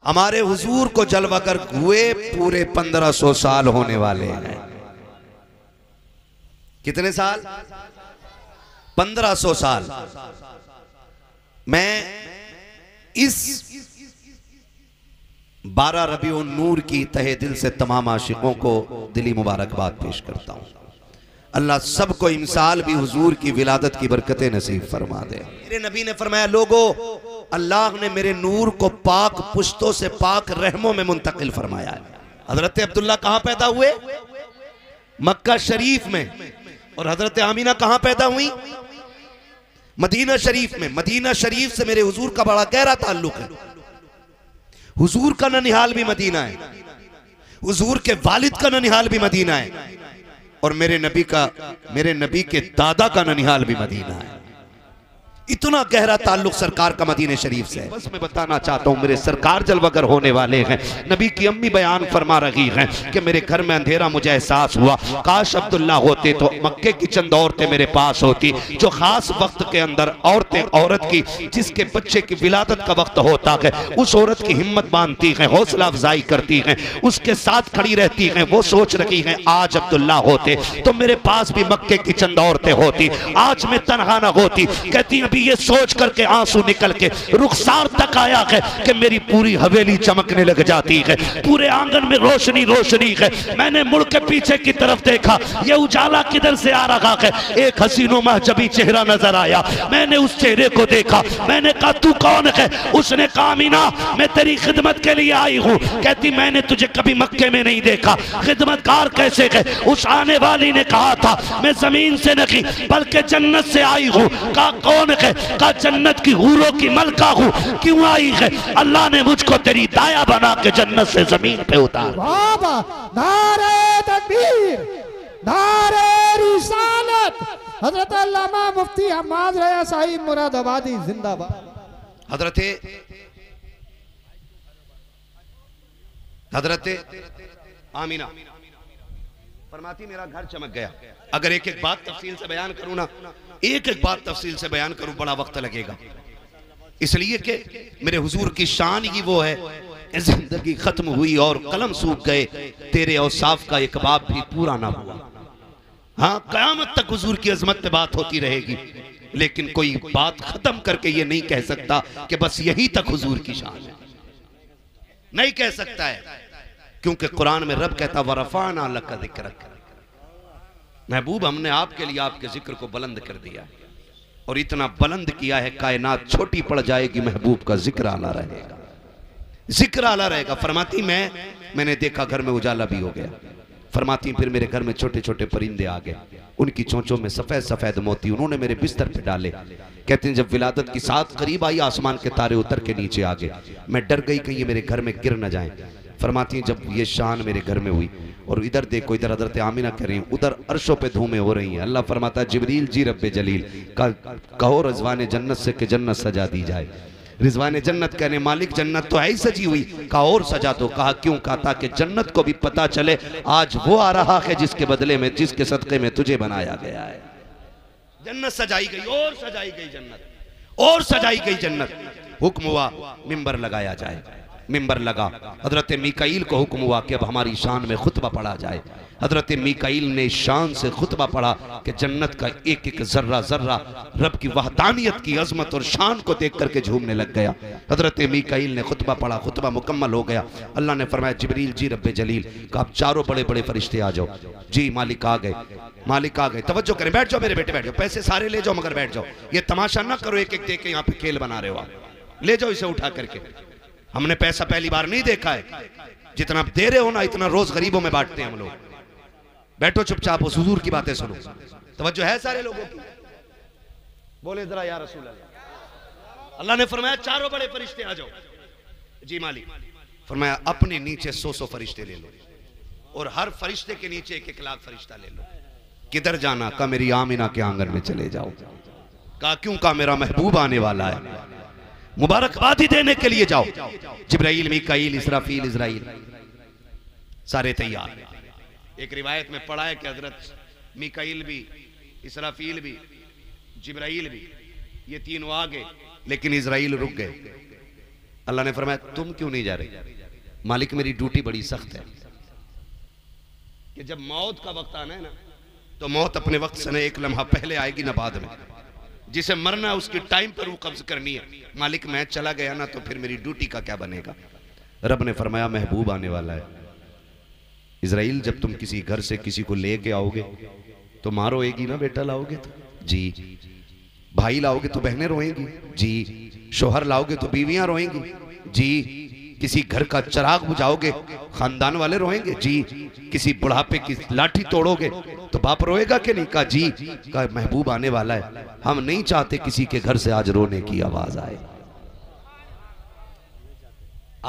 हमारे हुजूर को जलवागर हुए पूरे 1500 साल होने वाले हैं। कितने साल? 1500 साल। मैं इस 12 रबीउन नूर की तहे दिल से तमाम आशिकों को दिली मुबारकबाद पेश करता हूं। अल्लाह सबको इमसाल भी हुजूर की विलादत की बरकतें नसीब फरमा दे। मेरे नबी ने फरमाया, लोगों, अल्लाह ने मेरे नूर को पाक पुश्तों से पाक रहमों में मुंतकिल फरमाया है। हजरत अब्दुल्ला कहां पैदा हुए? मक्का शरीफ में। और हजरत आमीना कहां पैदा हुई? मदीना शरीफ में। मदीना शरीफ से मेरे हुजूर का बड़ा गहरा ताल्लुक है। हुजूर का ननिहाल भी मदीना है, हुजूर के वालिद का ननिहाल भी मदीना है, और मेरे नबी के दादा का ननिहाल भी मदीना है। इतना गहरा ताल्लुक सरकार का मदीने शरीफ से है। बस मैं बताना चाहता हूँ, मेरे सरकार जलवागर होने वाले हैं। नबी की अम्मी बयान फरमा रही हैं कि मेरे घर में अंधेरा, मुझे एहसास हुआ काश अब्दुल्ला होते तो मक्के की चंद औरतें मेरे पास होती, जो खास वक्त के अंदर औरत की जिसके बच्चे की विलादत का वक्त होता है, उस औरत की हिम्मत बांधती हैं, हौसला अफजाई करती हैं, उसके साथ खड़ी रहती हैं। वो सोच रही हैं आज अब्दुल्ला होते तो मेरे पास भी मक्के की चंद औरतें होती, आज मैं तनहा न होती। कहती हैं ये सोच करके आंसू निकल के रुखसार तक आया है कि मेरी पूरी हवेली चमकने लग जाती है, पूरे आंगन में रोशनी रोशनी है। मैंने मुड़ के पीछे की तरफ देखा, ये उजाला किधर से आ रहा है? एक हसीनो महजबी चेहरा नजर आया। मैंने उस चेहरे को देखा, मैंने कहा तू कौन है? उसने कहा मीना, मैं तेरी खिदमत के लिए आई हूँ। कहती मैंने तुझे कभी मक्के में नहीं देखा, खिदमतकार कैसे है? उस आने वाली ने कहा था मैं जमीन से नहीं बल्कि जन्नत से आई हूँ। कहा कौन है? का जन्नत की हूरों की मलका हूँ। क्यों आई है? अल्लाह ने मुझको तेरी दाया बना के जन्नत से जमीन पे उतारा। नारे तकबीर, नारे रिसालत। हजरत अल्लामा मुफ्ती हम्माद रया साहिब मुरादाबादी जिंदाबाद। हजरत आमीना फरमाती मेरा घर चमक गया। अगर एक एक बात तफसील से बयान करूं ना, एक एक बात तफसील से बयान करूं, बड़ा वक्त लगेगा। इसलिए कि मेरे हुजूर की शान ही वो है, जिंदगी खत्म हुई और कलम सूख गए, तेरे औसाफ का एक बाब भी पूरा ना हुआ। हाँ, कयामत तक हुजूर की अजमत पे बात होती रहेगी, लेकिन कोई बात खत्म करके ये नहीं कह सकता कि बस यहीं तक हुजूर की शान है, नहीं कह सकता है। क्योंकि कुरान में रब कहता वरफाना लका ज़िक्रक, महबूब हमने आपके लिए आपके जिक्र को बुलंद कर दिया, और इतना बुलंद किया है कायनात छोटी पड़ जाएगी, महबूब का जिक्र आला रहेगा, जिक्र आला रहेगा। फरमाती मैंने देखा घर में उजाला भी हो गया। फरमाती फिर मेरे घर में छोटे छोटे परिंदे आ गए, उनकी चोंचों में सफेद सफेद मोती, उन्होंने मेरे बिस्तर पे डाले। कहते हैं जब विलादत की साथ करीब आई, आसमान के तारे उतर के नीचे आ गए। मैं डर गई कहीं ये मेरे घर में गिर न जाए। फरमाती जब ये शान मेरे घर में हुई, और इधर देखो, इधर हजरत आमीना कह रही हैं, उधर अर्शों पे धूमें हो रही हैं। अल्लाह फरमाता है जिब्रील जी रब्बे जलील कहो रिजवान जन्नत से कि जन्नत सजा दी जाए। रिजवान जन्नत कहने मालिक जन्नत तो है ही सजी हुई। कहा और सजा दो। कहा क्यों? कहा ताकि जन्नत को भी पता चले आज वो आ रहा है जिसके बदले में, जिसके सदक़े में तुझे बनाया गया है। जन्नत सजाई गई और सजाई गई जन्नत, और सजाई गई जन्नत। हुक्म हुआ मिंबर लगाया जाए। मिंबर लगा। हजरत मीकाईल को हुक्म हुआ कि अब हमारी शान में खुतबा पढ़ा जाए। हजरत मीकाईल ने शान से खुतबा पढ़ा कि जन्नत का एक एक जर्रा जर्रा रब की वहदानियत की अजमत और शान को देख करके झूमने लग गया। हजरत मीकाईल ने खुतबा पढ़ा, खुतबा मुकम्मल हो गया। अल्लाह ने फरमाया जिब्रील जी रब्बे जलील का आप चारों बड़े बड़े फरिश्ते आ जाओ। जी मालिक आ गए, मालिक आ गए। तवज्जो करें, बैठ जाओ मेरे बेटे, बैठ जाओ, पैसे सारे ले जाओ मगर बैठ जाओ। ये तमाशा ना करो एक एक दे के यहाँ पे खेल बना रहे हो आप, ले जाओ इसे उठा करके। हमने पैसा पहली बार नहीं देखा है, जितना दे रहे हो ना इतना रोज गरीबों में बांटते हैं हम लोग। बैठो चुपचाप, उस हुजूर की बातें सुनो। तवज्जो है सारे लोगों की? बोले जरा या रसूल अल्लाह। अल्लाह ने फरमाया चारों बड़े फरिश्ते आ जाओ। जी मालिक। फरमाया अपने नीचे 100 फरिश्ते ले लो, और हर फरिश्ते के नीचे 1 लाख फरिश्ता ले लो। किधर जाना? का मेरी आमीना के आंगन में चले जाओ। कहा क्यों? का मेरा महबूब आने वाला है, मुबारकबादी देने के लिए जाओ। जिब्राइल, मीकाईल, इसराफील, इजराइल सारे तैयार। एक रिवायत में पढ़ा है कि हजरत मीकाईल भी, इसराफील भी, जिब्राइल भी, ये तीनों आ गए, लेकिन इजराइल रुक गए। अल्लाह ने फरमाया तुम क्यों नहीं जा रही? मालिक मेरी ड्यूटी बड़ी सख्त है कि जब मौत का वक्त आना है ना, तो मौत अपने वक्त से न एक लम्हा पहले आएगी ना बाद में। जिसे मरना है उसकी टाइम पर वो कब्ज करनी है। मालिक मैं चला गया ना तो फिर मेरी ड्यूटी का क्या बनेगा? रब ने फरमाया महबूब आने वाला है। इज़राइल जब तुम किसी घर से किसी को लेके आओगे तो माँ रोएगी ना, बेटा लाओगे तो जी, भाई लाओगे तो बहनें रोएंगी जी, शोहर लाओगे तो बीवियां रोएंगी जी, किसी घर का चिराग बुझाओगे खानदान वाले रोएंगे जी, किसी बुढ़ापे की लाठी तोड़ोगे तो बाप रोएगा कि नहीं? कहा जी, कहा महबूब आने वाला है, हम नहीं चाहते किसी के घर से आज रोने की आवाज आए।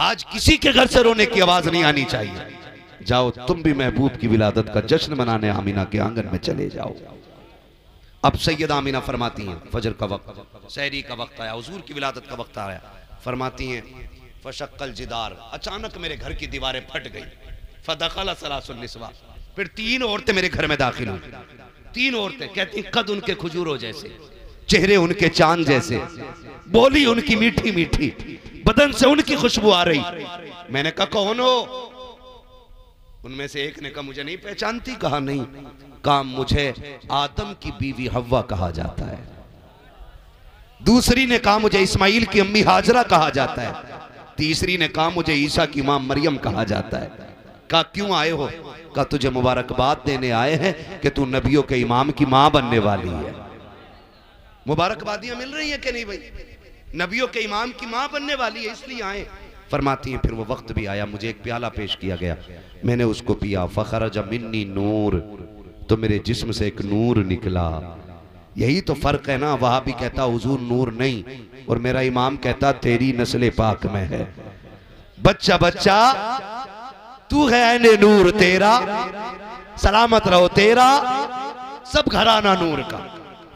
आज किसी के घर से रोने की आवाज नहीं आनी चाहिए। जाओ तुम भी महबूब की विलादत का जश्न मनाने आमीना के आंगन में चले जाओ। अब सैयदा आमीना फरमाती हैं फजर का वक्त, सहरी का वक्त आया, हुजूर की विलादत का वक्त आया। फरमाती हैं फशक्कल जिदार, अचानक मेरे घर की दीवारें फट गई। फदखला सलासुन निस्वा, फिर 3 औरतें मेरे घर में दाखिल हुई। 3 औरतें कहती कद उनके खजूरों जैसे, चेहरे उनके चांद जैसे, बोली उनकी मीठी मीठी, बदन से उनकी खुशबू आ रही। मैंने कहा कौन हो? उनमें से एक ने कहा मुझे नहीं पहचानती। कहा नहीं। कहा मुझे आदम की बीवी हव्वा कहा जाता है। दूसरी ने कहा मुझे इस्माइल की अम्मी हाजरा कहा जाता है। तीसरी ने कहा मुझे ईसा की मां मरियम कहा जाता है। कहा क्यों आए हो? कहा तुझे मुबारकबाद देने आए हैं कि तू नबियों के इमाम की मां बनने वाली है। मुबारकबादियां मिल रही हैं कि नहीं भाई? नबियों के इमाम की मां बनने वाली है इसलिए आए। फरमाती हैं फिर वो वक्त भी आया, मुझे एक प्याला पेश किया गया, मैंने उसको पिया। फखरज मिन्नी नूर, तो मेरे जिस्म से एक नूर निकला। यही तो फर्क है ना, वहां भी कहता हुजूर नूर नहीं, और मेरा इमाम कहता तेरी नस्ल पाक में है। बच्चा बच्चा तू है ऐने नूर तेरा, सलामत रहो तेरा सब घराना नूर का।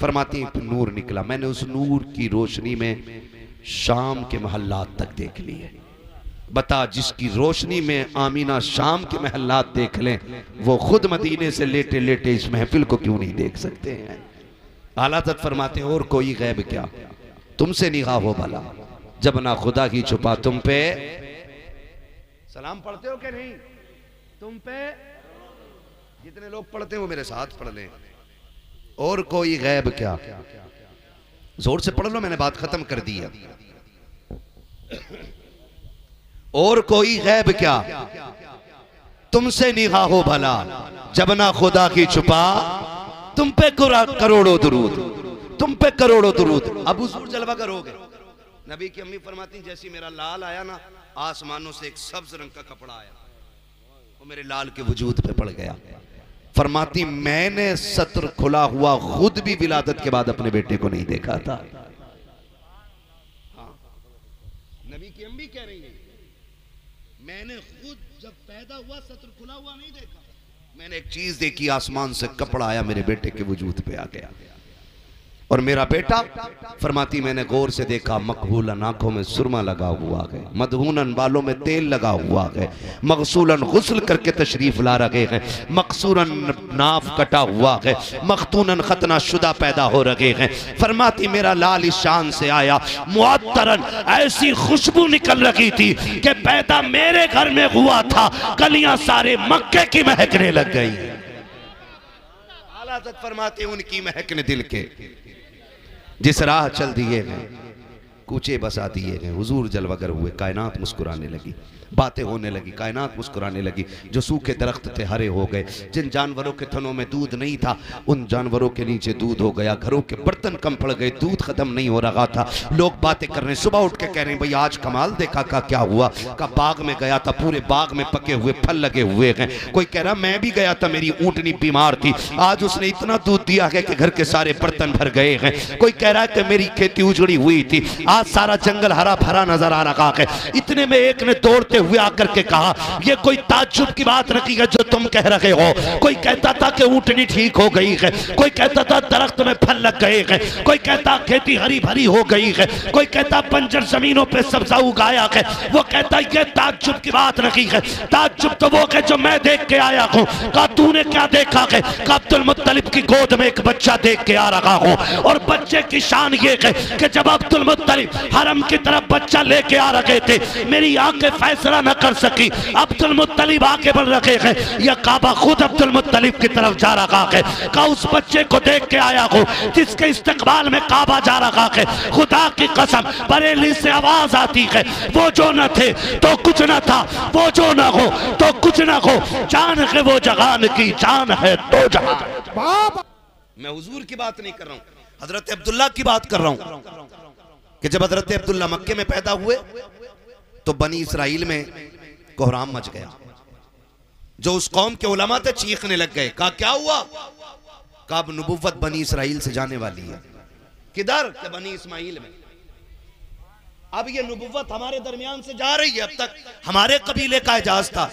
फरमाती नूर निकला, मैंने उस नूर की रोशनी में शाम के महल्लात तक देख लिए। बता जिसकी रोशनी में आमीना शाम के महल्लात देख लें, वो खुद मदीने से लेटे लेटे इस महफिल को क्यों नहीं देख सकते हैं? आला हज़रत फरमाते हैं और कोई गैब क्या, तुमसे निगाह हो भला, जब ना खुदा की छुपा तुम पे। सलाम पढ़ते हो कि नहीं? तुम पे जितने लोग पढ़ते हैं वो मेरे साथ पढ़ लें। और कोई गैब क्या, जोर से पढ़ लो, मैंने बात खत्म कर दी है। और कोई गैब क्या, तुमसे निगाह हो भला, जब ना खुदा की छुपा तुम पे करोड़ों दुरूद, तुम पे करोड़ों दुरूद। अब हुजूर जलवा करोगे। नबी की अम्मी फरमाती जैसी मेरा लाल आया ना, आसमानों से एक सब्ज रंग का कपड़ा आया, वो मेरे लाल के वजूद पे पड़ गया। फरमाती मैंने सत्र खुला हुआ खुद भी विलादत के बाद अपने बेटे को नहीं देखा था। हाँ, नबी की अम्मी कह रही है मैंने खुद जब पैदा हुआ सत्र खुला हुआ नहीं देखा। मैंने एक चीज देखी, आसमान से कपड़ा आया, मेरे बेटे के वजूद पे आ गया। और मेरा बेटा फरमाती मैंने गौर से देखा, मकबूलन आंखों में सुरमा लगा हुआ है, मदहूनन बालों में तेल लगा हुआ है, मगसूलन गुस्ल करके तशरीफ ला रहे हैं, मकसूरन नाफ कटा हुआ है, मखतूनन खतना शुदा पैदा हो रहे हैं। फरमाती मेरा लाल इस शान से आया, मुअत्तरन ऐसी खुशबू निकल रही थी कि पैदा मेरे घर में हुआ था, कलियां सारे मक्के की महकने लग गई। आला हज़रत फरमाते उनकी महकने दिल के जिस राह चल दिए हैं, कूचे बसा दिए हैं। हुजूर जलवागर हुए, कायनात मुस्कुराने लगी, बातें होने लगी, कायनात मुस्कुराने लगी। जो सूखे दरख्त थे हरे हो गए, जिन जानवरों के थनों में दूध नहीं था उन जानवरों के नीचे दूध हो गया, घरों के बर्तन कम पड़ गए, दूध खत्म नहीं हो रहा था। लोग बातें कर रहे, सुबह उठ के कह रहे हैं भाई आज कमाल देखा। का क्या हुआ? का बाग में गया था, पूरे बाग में पके हुए फल लगे हुए हैं। कोई कह रहा मैं भी गया था, मेरी ऊँटनी बीमार थी, आज उसने इतना दूध दिया है कि घर के सारे बर्तन भर गए हैं। कोई कह रहा है कि मेरी खेती उजड़ी हुई थी, आज सारा जंगल हरा भरा नजर आ रहा है। इतने में एक ने दौड़ते हुए आकर के कहा ये कोई ताज्जुब की बात नहीं है जो तुम कह रहे हो। कोई कहता था कि ऊँटनी ठीक हो गई है, कोई कहता था दरख्त में फल लग गए हैं, कोई कहता खेती हरी भरी हो गई है, कोई कहता बंजर जमीनों पे सब्जा उगाया है। वो कहता ये ताज्जुब की बात नहीं है, ताज्जुब तो वो है जो मैं देख के आया हूँ। कहा तूने क्या देखा है? कहा अब्दुल मुत्तलिब की गोद में एक बच्चा देख के आ रहा हूँ, और बच्चे की शान ये है कि जब अब्दुल मुत्तलिब हरम की तरफ बच्चा लेके आ रखे थे, मेरी आंखें फैसला न कर सकी। अब्दुल मुत्तलिब आके बढ़ रखे हैं, यह काबा खुद अब्दुल मुत्तलिब की तरफ जा रहा है। का उस बच्चे को देख के आया हूँ जिसके इस्तकबाल में काबा जा रहा है। खुदा की कसम बरेली से आवाज आती है, वो जो न थे तो कुछ न था, वो जो न हो तो कुछ न हो, जान है वो जहान की जान है तो जहान। मैं हुजूर की बात नहीं कर रहा हूँ, हजरत अब्दुल्ला की बात कर रहा हूँ कि जब हजरत अब्दुल्ला मक्के में पैदा हुए तो बनी इसराइल में कोहराम मच गया। जो उस कौम के उलमा थे चीखने लग गए। कहा क्या हुआ? कहा अब नबुव्वत बनी इसराइल से जाने वाली है। किधर? के बनी इस्माइल में। अब ये नबुव्वत हमारे दरमियान से जा रही है, अब तक हमारे कबीले का एजाज था।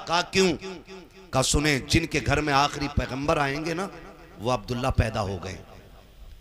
कहा क्यों? कहा सुने, जिनके घर में आखिरी पैगंबर आएंगे ना वो अब्दुल्ला पैदा हो गए।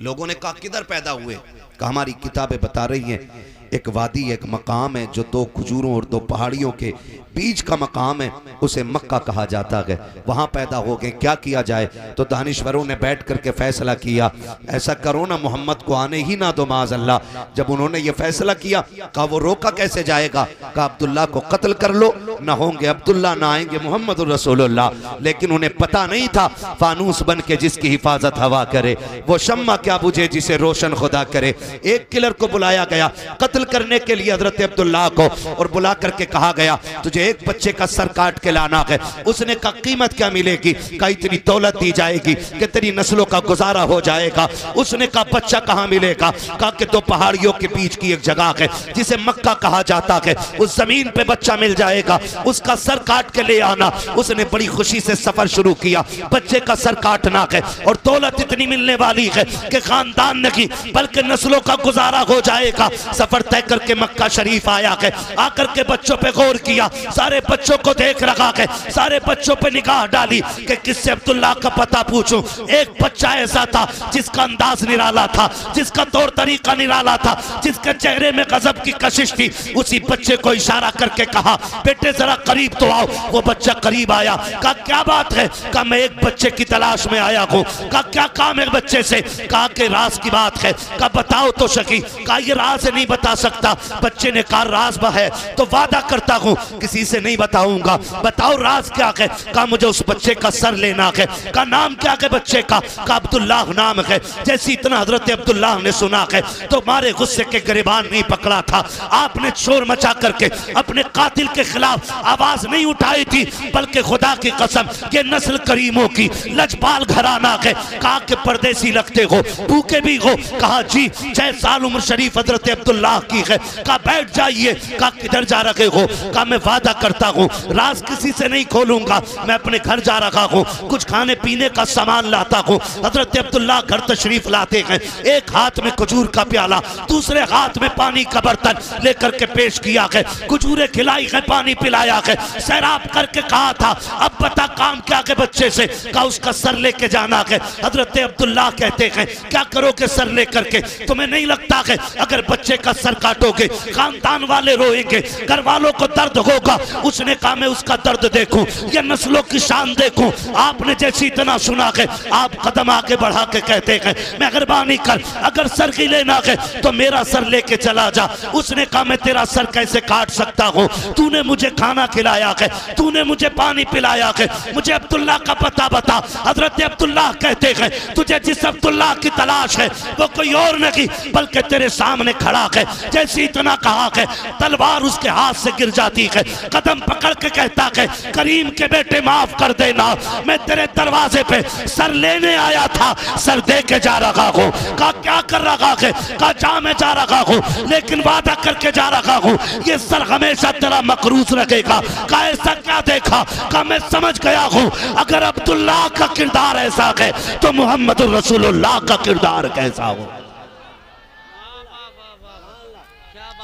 लोगों ने कहा किधर पैदा हुए? कहा हमारी किताबें बता रही हैं एक वादी, एक मकाम है जो दो खजूरों और दो पहाड़ियों के बीच का मकाम है, उसे मक्का कहा जाता है, वहां पैदा हो गए। क्या किया जाए? तो दानिश्वरों ने बैठ करके फैसला किया, ऐसा करो ना मोहम्मद को आने ही ना दो माज़अल्लाह। जब उन्होंने ये फैसला किया, कहा वो रोका कैसे जाएगा? कहा अब्दुल्ला को कत्ल कर लो, ना होंगे अब्दुल्ला ना आएंगे मोहम्मद रसूलुल्लाह। लेकिन उन्हें पता नहीं था फानूस बन के जिसकी हिफाजत हवा करे वो शम्मा क्या बुझे जिसे रोशन खुदा करे। एक किलर को बुलाया गया कत्ल करने के लिए हजरत अब्दुल्ला को, और बुला करके कहा गया तुझे एक बच्चे का सर काट के लाना है। उसने कहा कीमत क्या मिलेगी? कहा इतनी दौलत दी जाएगी कि तेरी नस्लों का गुजारा हो जाएगा। उसने कहा बच्चा कहाँ मिलेगा? कहा कि दो पहाड़ियों के बीच की एक जगह है जिसे मक्का कहा जाता है, उस जमीन पे बच्चा मिल जाएगा, उसका सर काट के ले आना। उसने बड़ी खुशी से सफर शुरू किया, बच्चे का सर काटना है और दौलत इतनी मिलने वाली है कि खानदान नहीं बल्कि नस्लों का गुजारा हो जाएगा। सफर तय करके मक्का शरीफ आया है, आकर के बच्चों पे गौर किया, सारे बच्चों को देख रखा है, सारे बच्चों पे निगाह डाली कि किससे अब्दुल्ला का पता पूछूं। एक बच्चा ऐसा था जिसका अंदाज निराला था, जिसका तौर तरीका निराला था, जिसके चेहरे में गजब की कशिश थी। उसी बच्चे को इशारा करके कहा बेटे जरा करीब तो आओ। वो बच्चा करीब आया। कहा क्या बात है? कहा मैं एक बच्चे की तलाश में आया हूँ। कहा क्या काम है बच्चे से? कहा कि राज की बात है। कहा बताओ तो सकी। कहा ये राज नहीं बता सकता। बच्चे ने कहा राज है तो वादा करता हूँ किसी से नहीं बताऊंगा। बताओ राज क्या है? कहा मुझे उस बच्चे का सर लेना है। कहा नाम क्या है बच्चे का? कहा अब्दुल्ला नाम है। जैसे इतना हजरत अब्दुल्ला ने सुना है तो मारे गुस्से के गिरबान नहीं पकड़ा था। आपने शोर मचा करके अपने कातिल के खिलाफ आवाज नहीं उठाई थी, बल्कि खुदा की कसम ये नस्ल करीमों की लजपाल घराना है। कहा कि परदेसी लगते हो, भूखे भी हो। कहा जी 6 साल उम्र शरीफ हजरत अब्दुल्ला की है। कहा बैठ जाइए। कहा किधर जा रहे हो? कहा मैं वादा करता हूँ राज किसी से नहीं खोलूंगा, मैं अपने घर जा रहा हूँ, कुछ खाने पीने का सामान लाता हूँ। हजरत अब्दुल्ला घर तशरीफ लाते हैं, एक हाथ में खजूर का प्याला, दूसरे हाथ में पानी का बर्तन लेकर के पेश किया है, खजूरें खिलाई है, पानी पिलाया है, सैराब करके कहा था अब बता काम क्या है बच्चे से? कहा उसका सर लेके जाना है। हजरत अब्दुल्ला कहते हैं क्या करोगे सर लेकर के? तुम्हें नहीं लगता है अगर बच्चे का सर काटोगे खानदान वाले रोएंगे, घर वालों को दर्द होगा? उसने कहा मैं उसका दर्द देखूं या नस्लों की शान देखूं? आपने जैसी इतना सुना है आप कदम आगे बढ़ा के कहते हैं मेहरबानी कर अगर सर की लेना है तो मेरा सर लेके चला जा। उसने कहा मैं तेरा सर कैसे काट सकता हूँ? तूने मुझे खाना खिलाया है, तूने मुझे पानी पिलाया है, मुझे अब्दुल्ला का पता बता। हजरत अब्दुल्ला कहते हैं तुझे जिस अब्दुल्ला की तलाश है वो कोई और नहीं बल्कि तेरे सामने खड़ा है। जैसे इतना कहा है तलवार उसके हाथ से गिर जाती है, कदम पकड़ के कहता है करीम के बेटे माफ कर देना, मैं तेरे दरवाजे पे सर लेने आया था, सर दे के जा रहा हूँ। कहा क्या कर रहा है? कहा जा मैं जा रहा हूँ लेकिन वादा करके जा रहा हूँ ये सर हमेशा तेरा मकरूज रखेगा। कहा ऐसा क्या देखा? कहा मैं समझ गया हूँ अगर अब्दुल्ला का किरदार ऐसा है तो मोहम्मद रसूलुल्लाह का किरदार कैसा हो।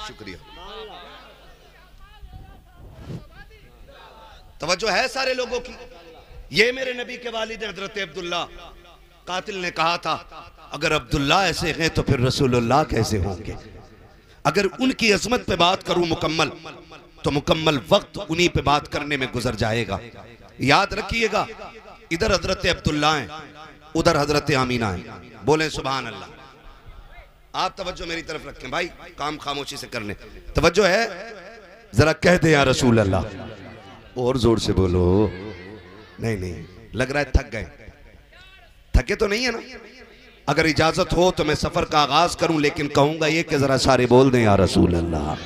शुक्रिया। तवज्जो है सारे लोगों की। ये मेरे नबी के वालिद हजरत अब्दुल्ला। कातिल ने कहा था अगर अब्दुल्ला ऐसे हैं तो फिर रसूलुल्लाह कैसे होंगे? अगर उनकी अजमत पे बात करूं मुकम्मल तो मुकम्मल वक्त उन्हीं पे बात करने में गुजर जाएगा। याद रखिएगा इधर हजरत अब्दुल्ला हैं, उधर हजरत आमीना है। बोले सुभान अल्लाह। आप तवज्जो मेरी तरफ रखें भाई, काम खामोशी से कर लें। तवज्जो है, जरा कह दे या रसूल अल्लाह, और जोर से बोलो। नहीं नहीं, लग रहा है थक गए। थके तो नहीं है ना? अगर इजाजत हो तो मैं सफर का आगाज करूं, लेकिन कहूंगा ये कि जरा सारे बोल दें या रसूल अल्लाह।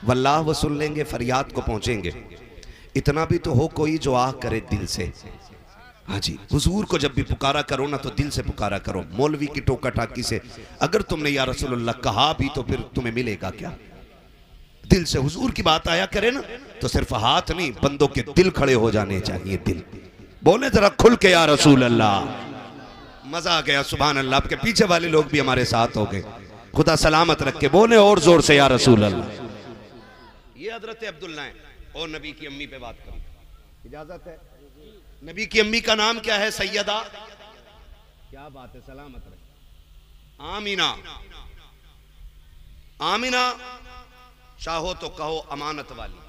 वल्लाह वो सुन लेंगे, फरियाद को पहुंचेंगे। इतना भी तो हो कोई जो आह करे दिल से। हाँ जी, हुजूर को जब भी पुकारा करो ना तो दिल से पुकारा करो, मौलवी की टोका टाकी से। अगर तुमने या रसूलुल्लाह कहा भी तो फिर तुम्हें मिलेगा क्या? दिल से हुजूर की बात आया करे ना तो सिर्फ हाथ नहीं, बंदों के दिल खड़े हो जाने चाहिए। दिल बोले जरा खुल के या रसूल अल्लाह। मजा आ गया, सुभान अल्लाह। आपके पीछे वाले लोग भी हमारे साथ हो गए, खुदा सलामत रख के बोले और जोर से या रसूल अल्लाह। ये हजरत अब्दुल्ला है और नबी की अम्मी पे बात करूं, इजाजत है? नबी की अम्मी का नाम क्या है? सैयदा, क्या बात है, सलामत रहे, आमीना। आमीना चाहो तो कहो अमानत वाली,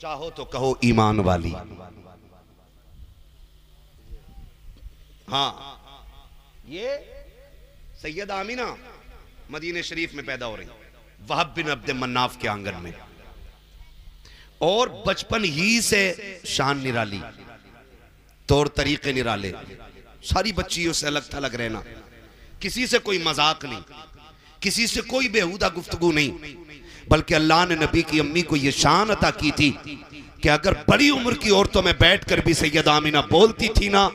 चाहो तो कहो ईमान वाली। हाँ, ये सैयद आमीना मदीने शरीफ में पैदा हो रही, वहब बिन अब्द मन्नाफ के आंगन में, और बचपन ही से शान निराली, तौर तरीके निराले, सारी बच्चियों से अलग थलग रहना, किसी से कोई मजाक नहीं, किसी से कोई बेहुदा गुफ्तगू नहीं, बल्कि अल्लाह ने नबी की अम्मी को यह शान अता की थी कि अगर बड़ी उम्र की औरतों में बैठकर भी सैयद आमीना बोलती थी ना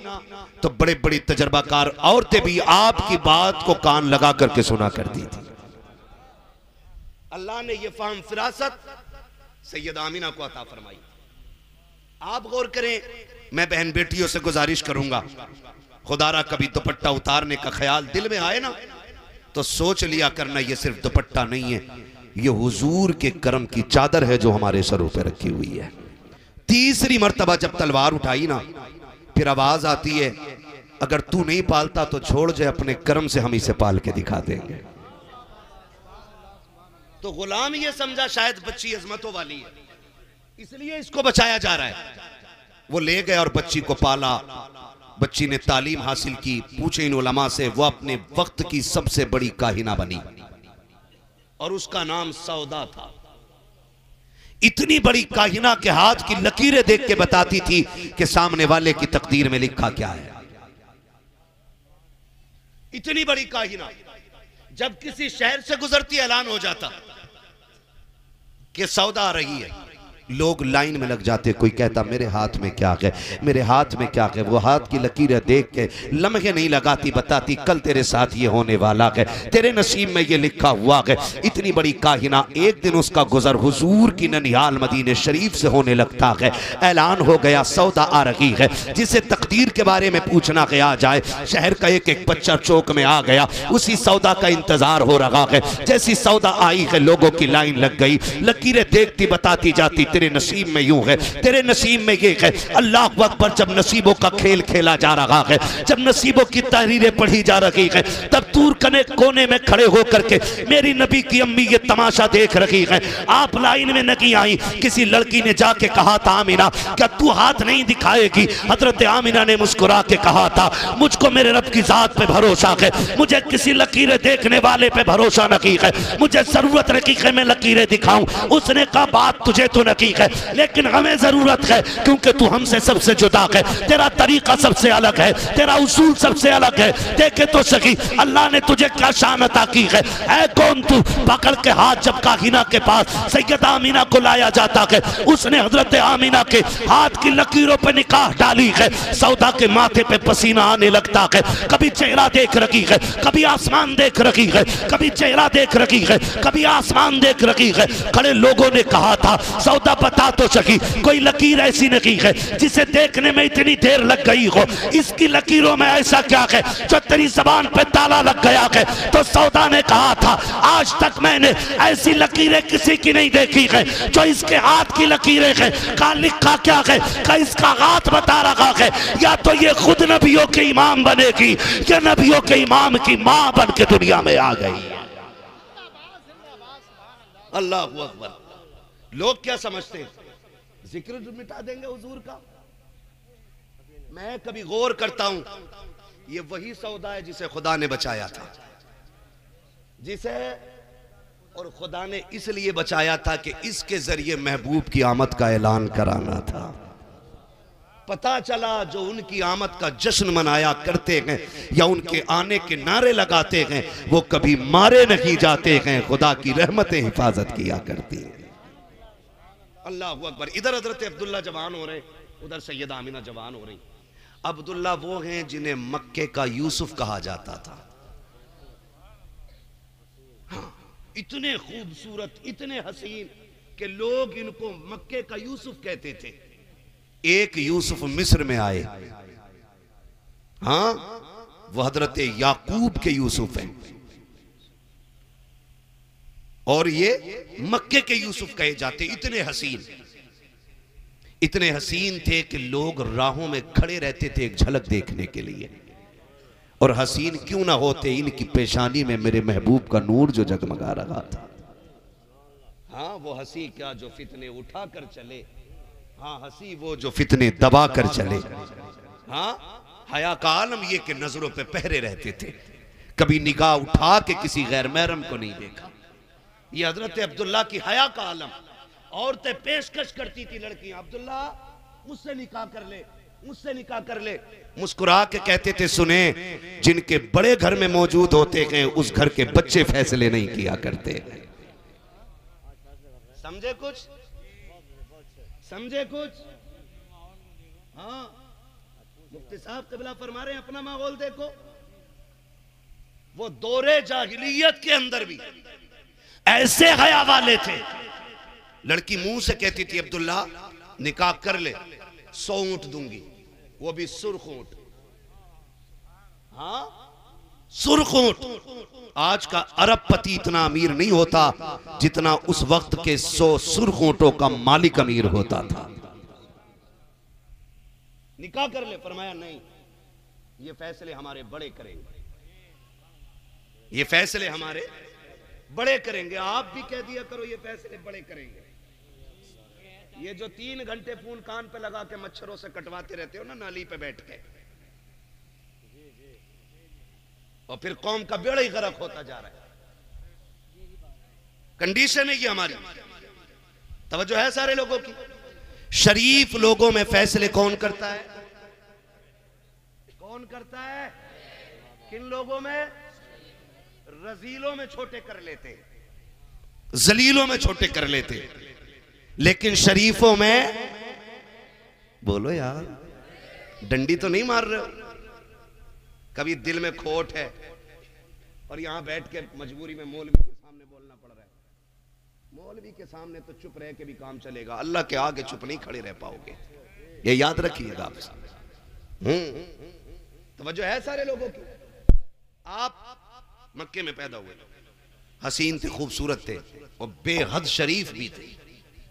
तो बड़े बड़ी तजर्बाकार औरतें भी आपकी बात को कान लगा करके सुना करती थी। अल्लाह ने यह फहम फिरासत सैयद आमीना को अता फरमाई। आप गौर करें, मैं बहन बेटियों से गुजारिश करूंगा, खुदारा कभी दुपट्टा उतारने का ख्याल दिल में आए ना तो सोच लिया करना ये सिर्फ दुपट्टा नहीं है, ये हुजूर के करम की चादर है जो हमारे सरों पे रखी हुई है। तीसरी मर्तबा जब तलवार उठाई ना फिर आवाज आती है, अगर तू नहीं पालता तो छोड़ जाए, अपने कर्म से हम इसे पाल के दिखा देंगे। तो गुलाम ये समझा शायद बच्ची अजमतों वाली है, इसलिए इसको बचाया जा रहा है। वो ले गए और बच्ची को पाला, बच्ची ने तालीम हासिल की, पूछे इन उलमा से, वो अपने वक्त की सबसे बड़ी काहिना बनी और उसका नाम सौदा था। इतनी बड़ी काहिना के हाथ की लकीरें देख के बताती थी कि सामने वाले की तकदीर में लिखा क्या है। इतनी बड़ी काहिना, जब किसी शहर से गुजरती ऐलान हो जाता कि सौदा आ रही है, लोग लाइन में लग जाते। कोई कहता मेरे हाथ में क्या है, मेरे हाथ में क्या है। वो हाथ की लकीरें देख के लम्हे नहीं लगाती, बताती कल तेरे साथ ये होने वाला है, तेरे नसीब में ये लिखा हुआ है। इतनी बड़ी काहिना। एक दिन उसका गुजर हुजूर की ननिहाल मदीने शरीफ से होने लगता है। ऐलान हो गया सौदा आ रही है। जिसे तकदीर के बारे में पूछना गया जाए, शहर का एक एक बच्चा चौक में आ गया, उसी सौदा का इंतजार हो रहा है। जैसी सौदा आई है लोगों की लाइन लग गई, लकीरें देखती बताती जाती तेरे नसीब में यूं है, तेरे नसीब में ये है। अल्लाह अकबर। जब नसीबों का खेल खेला जा रहा है, जब नसीबों की तहरीरें पढ़ी जा रही है, तब दूर कने कोने में खड़े होकर के मेरी नबी की अम्मी ये तमाशा देख रही है। आप लाइन में नहीं आई, किसी लड़की ने जाके कहा था आमीना क्या तू हाथ नहीं दिखाएगी? हजरत आमीना ने मुस्कुरा के कहा था मुझको मेरे रब की जात पे भरोसा है, मुझे किसी लकीरें देखने वाले पे भरोसा नहीं है, मुझे जरूरत नहीं है मैं लकीरें दिखाऊं। उसने कहा बात तुझे तो नहीं है, लेकिन हमें जरूरत है क्योंकि तू हमसे सबसे जुदा है, तेरा तरीका सबसे अलग है, तेरा उसूल सबसे अलग है। देखे तो सही अल्लाह ने तुझे क्या शान अता की है। ऐ कौन तू? पकड़ के हाथ जब काहिना के पास सैयदा आमीना को लाया जाता है, उसने हजरत आमीना के हाथ की लकीरों पर निकाह डाली है। सौदा के माथे पे पसीना आने लगता है, कभी चेहरा देख रही है, कभी आसमान देख रही है, कभी चेहरा देख रही है, कभी आसमान देख रही है। खड़े लोगों ने कहा था सौदा बता तो सकी, कोई लकीर ऐसी नहीं है जिसे देखने में इतनी देर लग गई हो। इसकी लकीरों में ऐसा क्या है जो तेरी जबान पे ताला लग गया है? तो सौदा ने कहा था आज तक मैंने ऐसी लकीरें किसी की नहीं देखी है जो इसके हाथ की लकीरें हैं। कहा लिखा क्या है? का इसका हाथ बता रहा है, या तो ये खुद नबियों के इमाम बनेगी या नबियों के इमाम की मां बन के दुनिया में आ गई। अल्लाह अकबर। लोग क्या समझते हैं जिक्र मिटा देंगे हुजूर का? मैं कभी गौर करता हूं ये वही सौदा है जिसे खुदा ने बचाया था। जिसे और खुदा ने इसलिए बचाया था कि इसके जरिए महबूब की आमद का ऐलान कराना था। पता चला जो उनकी आमद का जश्न मनाया करते हैं या उनके आने के नारे लगाते हैं वो कभी मारे नहीं जाते हैं, खुदा की रहमतें हिफाजत किया करती हैं। अल्लाह अकबर। इधर हजरत अब्दुल्ला जवान हो रहे, उधर सैयदा आमिना जवान हो रही। अब्दुल्ला वो हैं जिन्हें मक्के का यूसुफ कहा जाता था। हाँ, इतने खूबसूरत, इतने हसीन कि लोग इनको मक्के का यूसुफ कहते थे। एक यूसुफ मिस्र में आए, हाँ, वो हजरत याकूब के यूसुफ हैं और ये मक्के के यूसुफ कहे जाते। इतने हसीन थे कि लोग राहों में खड़े रहते थे एक झलक देखने के लिए। और हसीन क्यों ना होते, इनकी पेशानी में मेरे महबूब का नूर जो जगमगा रहा था। हाँ, वो हंसी क्या जो फितने उठा कर चले, हाँ हंसी वो जो फितने दबा कर चले। हाँ, हया का आलम ये कि नजरों पे पहरे रहते थे, कभी निगाह उठा के किसी गैर महरम को नहीं देखा। ये हजरत अब्दुल्ला की हया का आलम। औरतें पेशकश करती थी लड़कियां, अब्दुल्ला मुझसे निकाह कर ले, मुझसे निकाह कर ले। मुस्कुरा के कहते थे, सुने, जिनके बड़े घर में मौजूद होते हैं उस घर के बच्चे फैसले नहीं किया करते। समझे कुछ? समझे कुछ? हाँ, मुफ्ती साहब क़िबला फरमा रहे हैं, अपना माहौल देखो। वो दौरे जाहिलियत के अंदर भी ऐसे हया वाले थे। लड़की मुंह से कहती थी, अब्दुल्ला निकाह कर ले, 100 ऊंट दूंगी, वो भी सुर्ख ऊंट। हाँ, सुर्ख ऊंट। आज का अरबपति इतना अमीर नहीं होता जितना उस वक्त के 100 सुर्ख ऊंटों का मालिक अमीर होता था। निकाह कर ले, फरमाया नहीं, ये फैसले हमारे बड़े करेंगे, ये फैसले हमारे बड़े करेंगे। आप भी कह दिया करो ये फैसले बड़े करेंगे। ये जो 3 घंटे फोन कान पे लगा के मच्छरों से कटवाते रहते हो ना नाली पे बैठ के, और फिर कौम का बेड़ा ही गर्क होता जा रहा है। कंडीशन है ये हमारी। तवज्जो है सारे लोगों की। शरीफ लोगों में फैसले कौन करता है? कौन करता है? किन लोगों में? रजीलों में छोटे कर लेते, जलीलों में छोटे कर लेते, लेकिन शरीफों में, बोलो यार, डंडी तो नहीं मार रहे हो? कभी दिल में खोट है और यहां बैठ के मजबूरी में मौलवी के सामने बोलना पड़ रहा है। मौलवी के सामने तो चुप रह के भी काम चलेगा, अल्लाह के आगे चुप नहीं खड़े रह पाओगे, ये याद रखिएगा आप। तवज्जो है सारे लोगों की। आप मक्के में पैदा हुए, हसीन थे, खूबसूरत थे और बेहद शरीफ भी थे।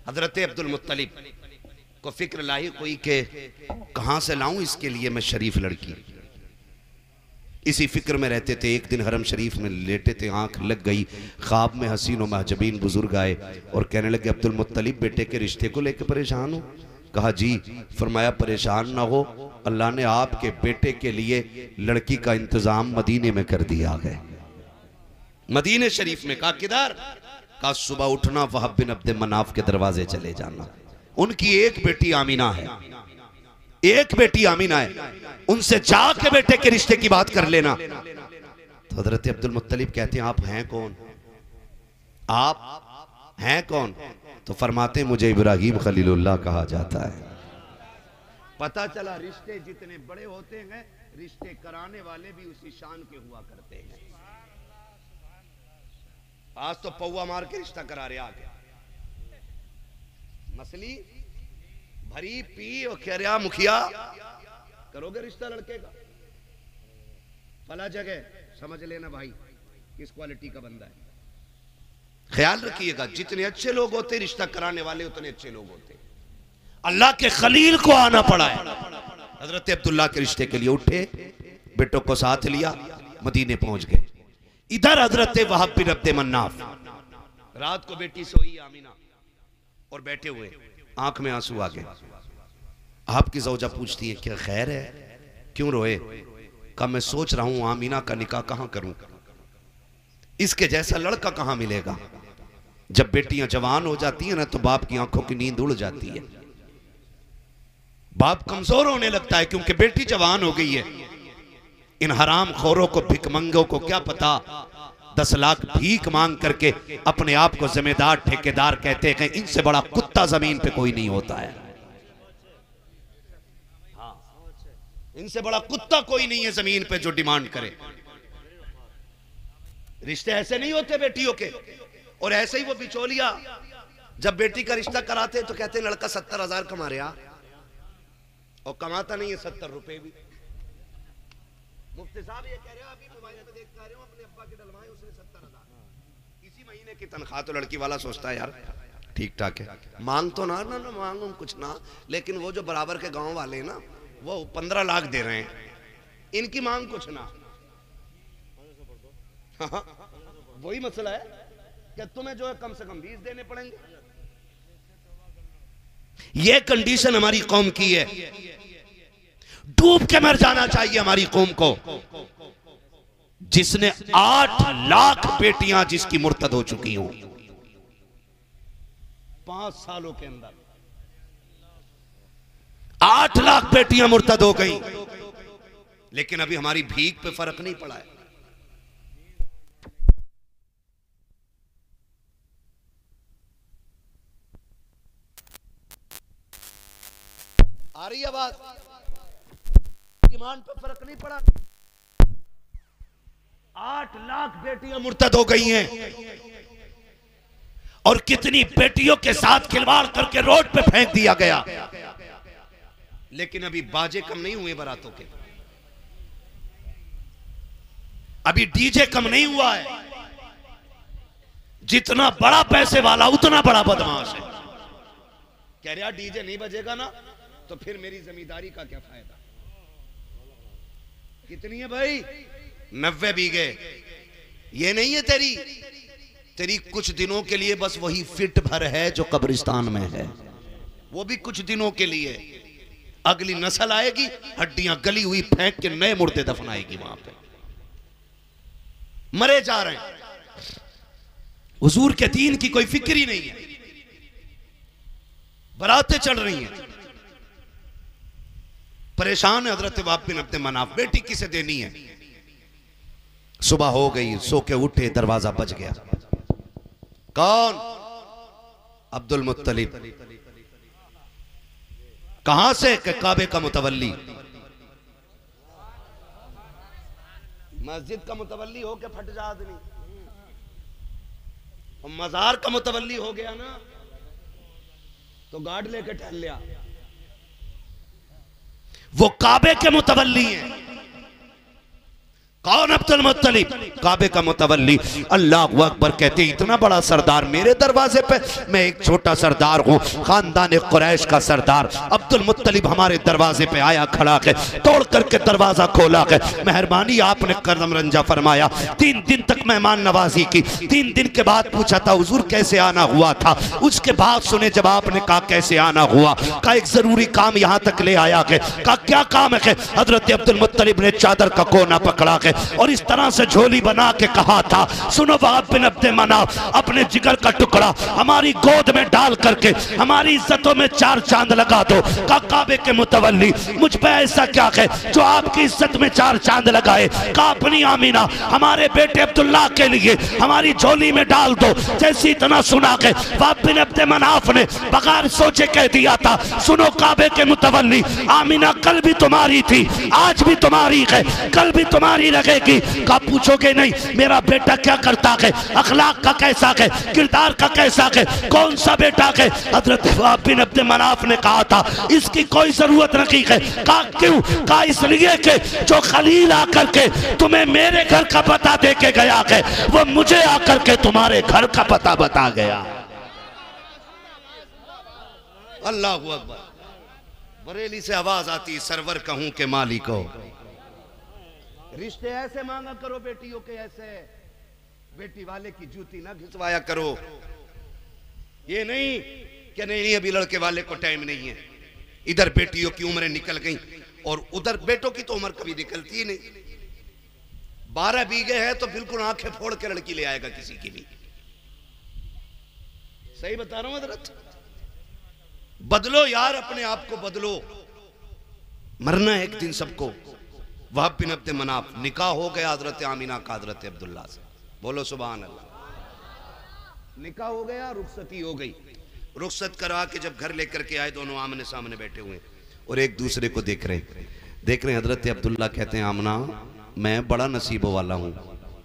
हजरत अब्दुल मुत्तलिब को फिक्र लाई कोई के कहां से लाऊं इसके लिए मैं शरीफ लड़की। इसी फिक्र में रहते थे। एक दिन हरम शरीफ में लेटे थे, आंख लग गई, ख्वाब में हसीन और महजबीन बुजुर्ग आए और कहने लगे, अब्दुल मुत्तलिब बेटे के रिश्ते को लेकर परेशान हो? कहा जी। फरमाया परेशान ना हो, अल्लाह ने आपके बेटे के लिए लड़की का इंतजाम मदीने में कर दिया है। मदीने शरीफ में। कहा किधर? कहा सुबह उठना, वहाब बिन अब्द मनाफ के दरवाजे चले जाना। उनकी एक बेटी आमीना है, एक बेटी आमीना है, उनसे जाके बेटे के रिश्ते की बात कर लेना। तो हजरत अब्दुल मुत्तलिब कहते हैं, आप हैं कौन? आप हैं कौन? तो फरमाते, मुझे इब्राहिम खलीलुल्लाह कहा जाता है। पता चला रिश्ते जितने बड़े होते हैं, रिश्ते कराने वाले भी उसी शान के हुआ करते हैं। आज तो पौवा मार के रिश्ता करा रहे आगे, मसली भरी पी और कह रहा मुखिया करोगे रिश्ता लड़के का फला जगह, समझ लेना भाई किस क्वालिटी का बंदा है। ख्याल रखिएगा, जितने अच्छे लोग होते रिश्ता कराने वाले उतने अच्छे लोग होते। अल्लाह के खलील को आना पड़ा है। हजरत अब्दुल्ला के रिश्ते के लिए उठे, बेटों को साथ लिया, मदीने पहुंच गए। इधर हजरत वहाब बिन अब्द मन्नाफ, रात को बेटी सोई आमीना और बैठे हुए, आंख में आंसू आ गए। आपकी ज़ौजा पूछती है, क्या खैर है, क्यों रोए? कहा मैं सोच रहा हूं आमीना का निकाह कहां करूं। इसके जैसा लड़का कहां मिलेगा। जब बेटियां जवान हो जाती हैं ना तो बाप की आंखों की नींद उड़ जाती है, बाप कमजोर होने लगता है, क्योंकि बेटी जवान हो गई है। इन हराम खोरों को, भिकमंगों को क्या पता 10 लाख भीख मांग करके अपने आप को जिम्मेदार ठेकेदार कहते हैं। इनसे बड़ा कुत्ता जमीन पे कोई नहीं होता है। इनसे बड़ा कुत्ता कोई नहीं है जमीन पे जो डिमांड करे। रिश्ते ऐसे नहीं होते बेटियों के। और ऐसे ही वो बिचौलिया जब बेटी का रिश्ता कराते तो कहते हैं लड़का 70,000 कमा रहा, और कमाता नहीं है 70 रुपए भी। मुफ्ती साहब ये कह रहे हो, अभी मोबाइल पे देख पा रहे हो, अपने अब्बा के डलवाए उसने 70,000 इसी महीने की तनख्वाह। तो लड़की वाला सोचता है यार ठीक ठाक है, मांग तो ना मांगू कुछ ना, लेकिन वो जो बराबर के गांव वाले हैं ना वो 15 लाख दे रहे हैं, इनकी मांग कुछ ना। वही मसला है कि तुम्हें जो है कम से कम 20 देने पड़ेंगे। ये कंडीशन हमारी कौम की है। डूब के मर जाना चाहिए हमारी कौम को, जिसने 8 लाख बेटियां जिसकी मुर्तद हो चुकी हों 5 सालों के अंदर। 8 लाख बेटियां मुर्तद हो गई, लेकिन अभी हमारी भीख पे फर्क नहीं पड़ा है। आ रही है बात? डिमांड पे फर्क नहीं पड़ा। 8 लाख बेटियां मुर्तद हो गई हैं, और कितनी बेटियों के साथ खिलवाड़ करके रोड पे फेंक दिया गया। लेकिन अभी बाजे कम नहीं हुए बारातों के, अभी डीजे कम नहीं हुआ है। जितना बड़ा पैसे वाला उतना बड़ा बदमाश है। कह रहा डीजे नहीं बजेगा ना तो फिर मेरी जमींदारी का क्या फायदा। कितनी है भाई? 90 बीघे। ये नहीं है तेरी कुछ दिनों के लिए बस वही फिट भर है जो कब्रिस्तान में है, वो भी कुछ दिनों के लिए। अगली नस्ल आएगी, हड्डियां गली हुई फेंक के नए मुर्दे दफनाएगी वहां पे। मरे जा रहे हैं, हुजूर के दीन की कोई फिक्र ही नहीं है। बरातें चल रही हैं, परेशान है हजरत वाब बिन अब्द मनाफ, बेटी किसे देनी है। सुबह हो गई, सो के उठे, दरवाजा बज गया। कौन? अब्दुल मुत्तलिब। कहां से? कि काबे का मुतवल्ली। मस्जिद का मुतवल्ली हो के फट जा आदमी, और मजार का मुतवल्ली हो गया ना तो गार्ड लेके टहल लिया। वो काबे के मुतवल्ली हैं। कौन? अब्दुल मुत्तलिब, काबे का मुतवल्ली। अल्लाहु अकबर कहते इतना बड़ा सरदार मेरे दरवाजे पे, मैं एक छोटा सरदार हूं, खानदान कुरैश का सरदार। अब्दुल मुत्तलिब हमारे दरवाजे पे आया, खड़ा है, तोड़ करके दरवाजा खोला है। मेहरबानी आपने कदम रंजा फरमाया। 3 दिन तक मेहमान नवाजी की। 3 दिन के बाद पूछा था हुजूर कैसे आना हुआ था। उसके बाद सुने जब आपने कहा कैसे आना हुआ, का एक जरूरी काम यहां तक ले आया है। का क्या काम है? हजरत अब्दुल मुत्तलिब ने चादर का कोना पकड़ा है और इस तरह से झोली बना के कहा था, सुनो वाब बिन अब्द मनाफ, अपने जिगर का टुकड़ा हमारी गोद में डाल करके हमारी इज्जतों में 4 चांद लगा दो। का काबे के मुतवल्ली, मुझ पे ऐसा क्या है जो आपकी इज्जत में 4 चांद लगाए। का अपनी आमीना हमारे बेटे अब्दुल्लाह के लिए हमारी झोली में डाल दो। जैसी इतना सुना के वाब बिन अब्द मनाफ ने बगैर सोचे कह दिया था, सुनो काबे के मुतवल्ली, आमीना कल भी तुम्हारी थी, आज भी तुम्हारी है, कल भी तुम्हारी लगेगी। का पूछोगे नहीं मेरा बेटा क्या करता है, अखलाक का कैसा है, किरदार का कैसा है, कौन सा बेटा है। हजरत वाब बिन अब्द मनाफ ने कहा था इसकी कोई जरूरत नहीं है। का क्यों? का इसलिए कि जो खलील आकर के तुम्हें मेरे घर का पता दे के गया है, वो मुझे आकर के तुम्हारे घर का पता बता गया। अल्लाह अकबर। बरेली से आवाज आती, सरवर कहूं के मालिको, रिश्ते ऐसे मांगा करो बेटियों के, ऐसे बेटी वाले की जूती ना घिसवाया करो। ये नहीं कि नहीं अभी लड़के वाले को टाइम नहीं है। इधर बेटियों की उम्रें निकल गई और उधर बेटों की तो उम्र कभी निकलती ही नहीं। 12 बीघे हैं तो बिल्कुल आंखें फोड़ के लड़की ले आएगा किसी की भी। सही बता रहा हूं हजरत। बदलो यार, अपने आप को बदलो, मरना है एक दिन सबको। वहाब बिन अब्द मनाफ, निकाह हो गया हजरत आमीना का हजरत अब्दुल्ला से, बोलो सुभान अल्लाह। निकाह हो गया, रुखसती हो गई। रुखसत करा के जब घर लेकर के आए, दोनों आमने सामने बैठे हुए और एक दूसरे को देख रहे हैं। हजरत अब्दुल्ला कहते हैं आमना, मैं बड़ा नसीब वाला हूं।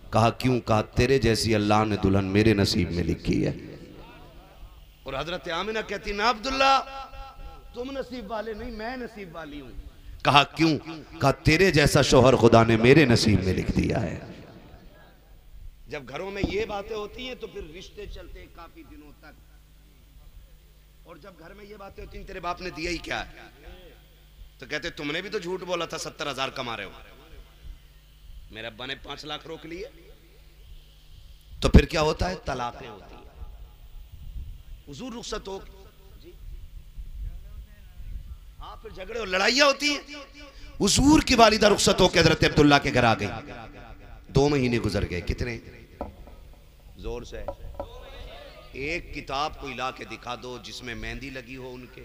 कहा क्यों? कहा तेरे जैसी अल्लाह ने दुल्हन मेरे नसीब में लिखी है। और हजरत आमिना कहती ना अब्दुल्ला, तुम नसीब वाले नहीं, मैं नसीब वाली हूं। कहा क्यों? कहा तेरे जैसा शोहर खुदा ने मेरे नसीब में लिख दिया है। जब घरों में ये बातें होती हैं तो फिर रिश्ते चलते हैं काफी दिनों तक। और जब घर में ये बातें होती हैं, तेरे बाप ने दिया ही क्या है, तो कहते तुमने भी तो झूठ बोला था, 70,000 कमा रहे हो, मेरे अब्बा ने 5 लाख रोक लिए। तो फिर क्या होता है? तलाकें होती है। हुजूर रुखसत हो, हाँ, फिर झगड़े और लड़ाइयां होती हैं। हुजूर की वालिदा रुखसत होकर हजरत अब्दुल्ला के घर आ गई। 2 महीने गुजर गए। कितने? जोर से एक किताब को ला के दिखा दो जिसमें मेहंदी लगी हो उनके,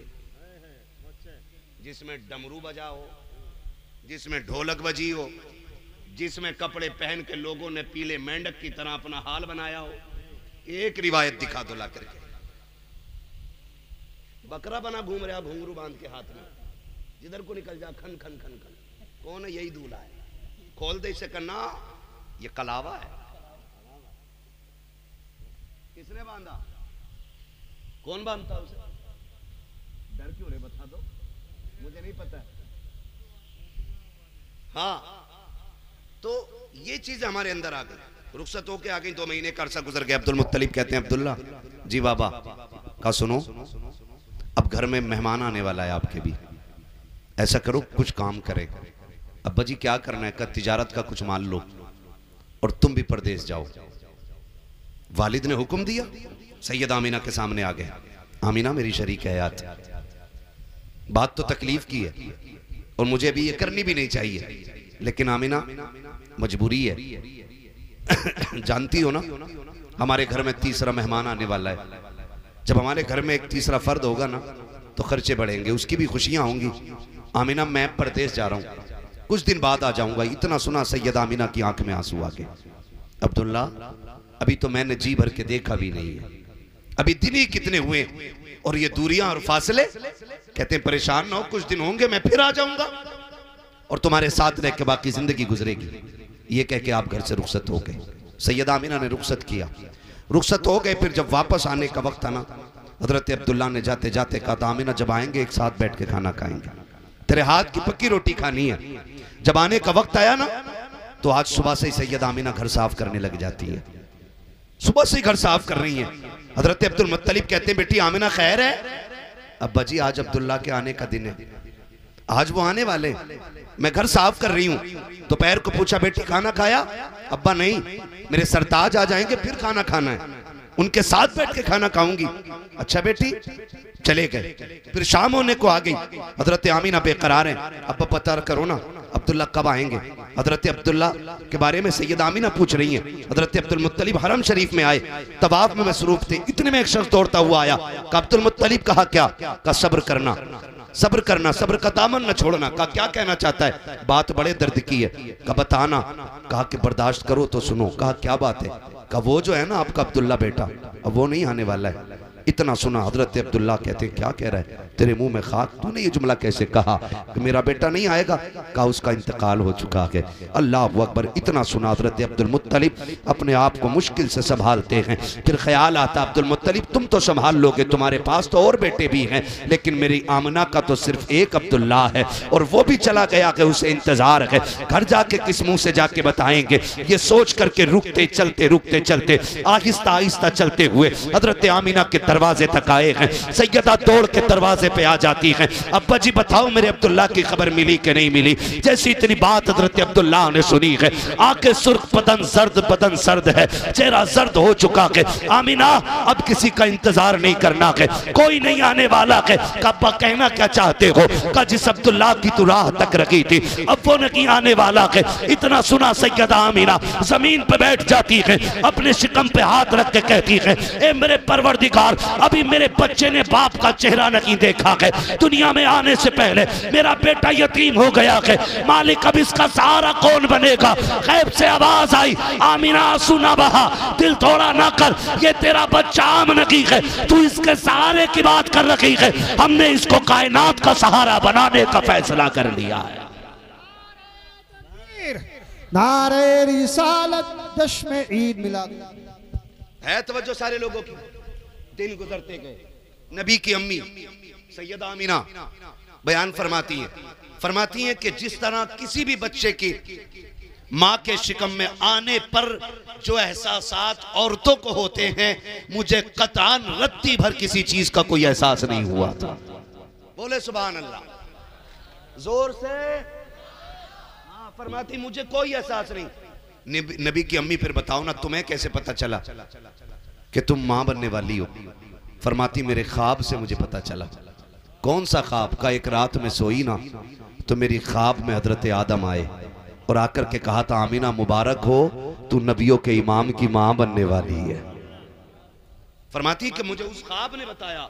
जिसमें डमरू बजा हो, जिसमें ढोलक बजी हो, जिसमें कपड़े पहन के लोगों ने पीले मेंढक की तरह अपना हाल बनाया हो। एक रिवायत दिखा दो ला करके। बकरा बना घूम रहा घुंघरू बांध के हाथ में, जिधर को निकल जा खन खन खन खन। कौन है? यही दूल्हा है। खोल दे इसे करना, ये कलावा है। किसने बांधा? कौन बांधता उसे? डर क्यों रे? बता दो, मुझे नहीं पता। हाँ, तो ये चीज हमारे अंदर आ गई। रुखसत होके आ गई। 2 महीने का अरसा गुजर गया। अब्दुल मुत्तलिब कहते हैं अब्दुल्ला जी बाबा का सुनो, अब घर में मेहमान आने वाला है आपके भी, ऐसा करो कुछ काम करे। अब्बा जी क्या करना है? का तिजारत का कुछ मान लो और तुम भी परदेश जाओ। वालिद ने हुक्म दिया। सैयद आमीना के सामने आ गए। आमीना मेरी शरीक हयात, बात तो तकलीफ की है और मुझे अभी ये करनी भी नहीं चाहिए, लेकिन आमीना मजबूरी है। जानती हो ना, हमारे घर में तीसरा मेहमान आने वाला है। जब हमारे घर में एक तीसरा फर्द होगा ना तो खर्चे बढ़ेंगे, उसकी भी खुशियां होंगी। आमीना मैं परदेश जा रहा हूं, कुछ दिन बाद आ जाऊंगा। इतना सुना सैयद आमीना की आंख में आंसू आ गए। अब्दुल्ला अभी तो मैंने जी भर के देखा भी नहीं है, अभी दिन ही कितने हुए और ये दूरियां और फासले। कहते हैं परेशान ना हो, कुछ दिन होंगे मैं फिर आ जाऊंगा और तुम्हारे साथ रह के बाकी जिंदगी गुजरेगी। ये कह के आप घर से रुखसत हो गए। सैयद आमीना ने रुखसत किया। रुखसत हो गए। फिर जब वापस आने का वक्त आना, हजरत अब्दुल्ला ने जाते जाते कहा आमीना जब आएंगे एक साथ बैठ के खाना खाएंगे, तेरे हाथ की पक्की रोटी खानी है। जब आने का वक्त आया ना तो आज सुबह से ही सैयद आमीना घर साफ करने लग जाती है। सुबह से ही घर साफ कर रही है। हजरत अब्दुल मुत्तलिब कहते हैं बेटी आमीना खैर है? अब्बा जी आज अब्दुल्ला के आने का दिन है, आज वो आने वाले, मैं घर साफ कर रही हूँ। दोपहर को पूछा बेटी खाना खाया? अब्बा नहीं, मेरे सरताज आ जाएंगे फिर खाना खाना है, उनके साथ बैठ के खाना खाऊंगी। अच्छा बेटी, चले गए। फिर शाम होने को आ गई। हजरत आमीना बेकरार हैं, अब्बा पता करो ना अब्दुल्ला कब आएंगे। हजरत अब्दुल्ला के बारे में सैयद आमीना पूछ रही हैं। हजरत अब्दुल मुत्तलिब हरम शरीफ में आए, तवाफ में मसरूफ थे। इतने में एक शख्स दौड़ता हुआ आया। कहा अब्दुल मुत्तलिब कहा क्या? कहा सब्र करना, सब्र करना, सब्र का दामन न छोड़ना। कहा क्या कहना चाहता है? बात बड़े दर्द की है। कहा बताना। कहा कि बर्दाश्त करो तो सुनो। कहा क्या बात है? कहा वो जो है ना आपका अब्दुल्ला बेटा, अब वो नहीं आने वाला है। इतना सुना हजरत अब्दुल्ला कहते क्या कह रहा है? तेरे मुंह में खाक, तूने ये जुमला कैसे कहा कि मेरा बेटा नहीं आएगा? कहा उसका इंतकाल हो चुका है। अल्लाह अकबर। इतना सुना हजरत अब्दुल मुत्तलिब अपने आप को मुश्किल से संभालते हैं। फिर ख्याल आता अब्दुल मुत्तलिब तुम तो संभाल लोगे, तुम्हारे पास तो और बेटे भी हैं, लेकिन मेरी आमना का तो सिर्फ एक अब्दुल्ला है और वो भी चला गया कि उसे इंतजार है। घर जाके किस मुंह से जाके बताएंगे? ये सोच करके रुकते चलते आहिस्ता आहिस्ता चलते हुए हजरत आमीना के दरवाजे तक आए हैं। सैयदा दौड़ के दरवाजे पे आ जाती हैं, अब्बा जी बताओ मेरे अब्दुल्ला की खबर मिली कि नहीं मिली। जैसी इतनी बात हजरत अब्दुल्ला ने सुनी है, आंखें सुर्ख, बदन सर्द है, चेहरा जर्द हो चुका है। आमीना अब किसी का इंतजार नहीं करना है, कोई नहीं आने वाला है। अब्बा कहना क्या चाहते हो? का जिस अब्दुल्ला की तू राह तक रखी थी अब वो नहीं आने वाला है। इतना सुना सैयदा आमीना जमीन पे बैठ जाती है, अपने शिकम पे हाथ रख के कहती है, ए मेरे परवरदिगार, अभी मेरे बच्चे ने बाप का चेहरा नहीं देखा है। दुनिया में आने से पहले मेरा बेटा यतीम हो गया है। मालिक अब इसका सहारा कौन बनेगा? गैब से आवाज आई, आमीना आंसू ना बहा, दिल थोड़ा ना कर, ये तेरा बच्चा आम नहीं है, तू इसके सहारे की बात कर रखी है। हमने इसको कायनात का सहारा बनाने का फैसला कर लिया है। नारे रिसालत, जश्न ईद मिलाद है तवज्जो सारे लोगों की। दिन गुजरते गए, नबी की अम्मी सैयदा आमीना बयान फरमाती हैं कि जिस तरह किसी भी बच्चे की माँ के शिकम में आने पर जो एहसासात औरतों को होते हैं, मुझे कतान रत्ती भर किसी चीज का कोई एहसास नहीं हुआ था। बोले सुभान अल्लाह, जोर से। हाँ, फरमाती मुझे कोई एहसास नहीं। नबी की अम्मी फिर बताओ ना, तुम्हें कैसे पता चला कि तुम मां बनने वाली हो? फरमाती मेरे ख्वाब से मुझे पता चला। कौन सा ख्वाब? का एक रात में सोई ना तो मेरी ख्वाब में हजरत आदम आए और आकर के कहा था, आमीना मुबारक हो, तू नबियों के इमाम की मां बनने वाली है। फरमाती कि मुझे उस ख्वाब ने बताया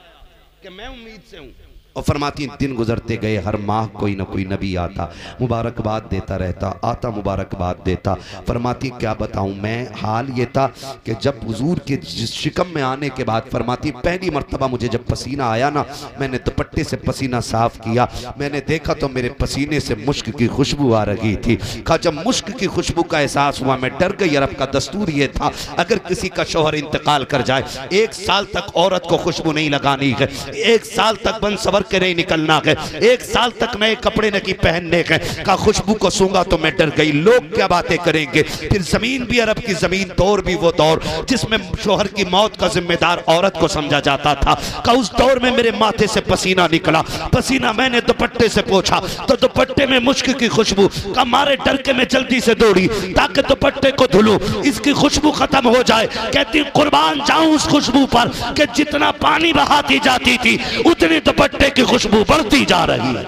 कि मैं उम्मीद से हूं। और फरमाती दिन गुजरते गए, हर माह कोई ना कोई नबी आता, मुबारकबाद देता रहता, आता मुबारकबाद देता। फरमाती क्या बताऊं मैं, हाल ये था कि जब हुजूर के शिकम में आने के बाद, फरमाती पहली मर्तबा मुझे जब पसीना आया ना, मैंने दुपट्टे से पसीना साफ किया, मैंने देखा तो मेरे पसीने से मुश्क की खुशबू आ रही थी। कहा जब मुश्क की खुशबू का एहसास हुआ मैं डर गई। अरब का दस्तूर ये था, अगर किसी का शौहर इंतकाल कर जाए 1 साल तक औरत को खुशबू नहीं लगानी है, 1 साल तक बन सवर के नहीं निकलना है, 1 साल तक नए कपड़े नहीं पहनने हैं। का खुशबू को सूंघा तो मैं डर गई, लोग क्या बातें करेंगे। फिर जमीन भी अरब की जमीन, दौर भी वो दौर जिसमें शोहर की मौत का जिम्मेदार औरत को समझा जाता था। का उस दौर में मेरे माथे से पसीना निकला, पसीना मैंने दुपट्टे से पोंछा तो दुपट्टे में मुश्क की खुशबू। का मारे डर के मैं जल्दी से दौड़ी ताकि दुपट्टे को धुलूं, इसकी खुशबू खत्म हो जाए। कहती कुर्बान जाऊं उस खुशबू पर कि जितना पानी बहाती जाती थी उतनी दुपट्टे की खुशबू बढ़ती जा रही है।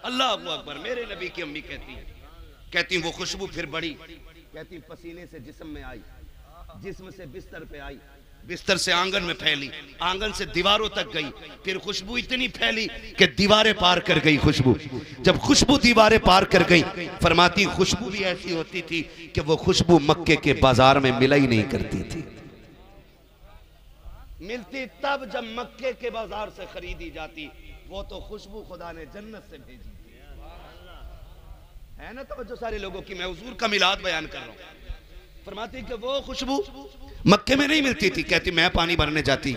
अल्लाह अकबर। मेरे नबी की अम्मी कहती वो खुशबू फिर बढ़ी, कहती पसीने से जिस्म में आई, जिस्म से बिस्तर पे आई, बिस्तर से आंगन में फैली, आंगन से दीवारों तक गई, फिर खुशबू इतनी फैली कि दीवारें पार कर गई खुशबू। जब खुशबू दीवारें पार कर गई, फरमाती खुशबू भी ऐसी होती थी कि वो खुशबू मक्के के बाजार में मिला ही नहीं करती थी। मिलती तब जब मक्के के बाजार से खरीदी जाती, वो तो खुशबू खुदा ने जन्नत से भेजी है ना। तो जो सारे लोगों की मैं हुजूर का मिलाद बयान कर रहा हूं। फरमाती कि वो खुशबू मक्के में नहीं मिलती थी। कहती मैं पानी भरने जाती,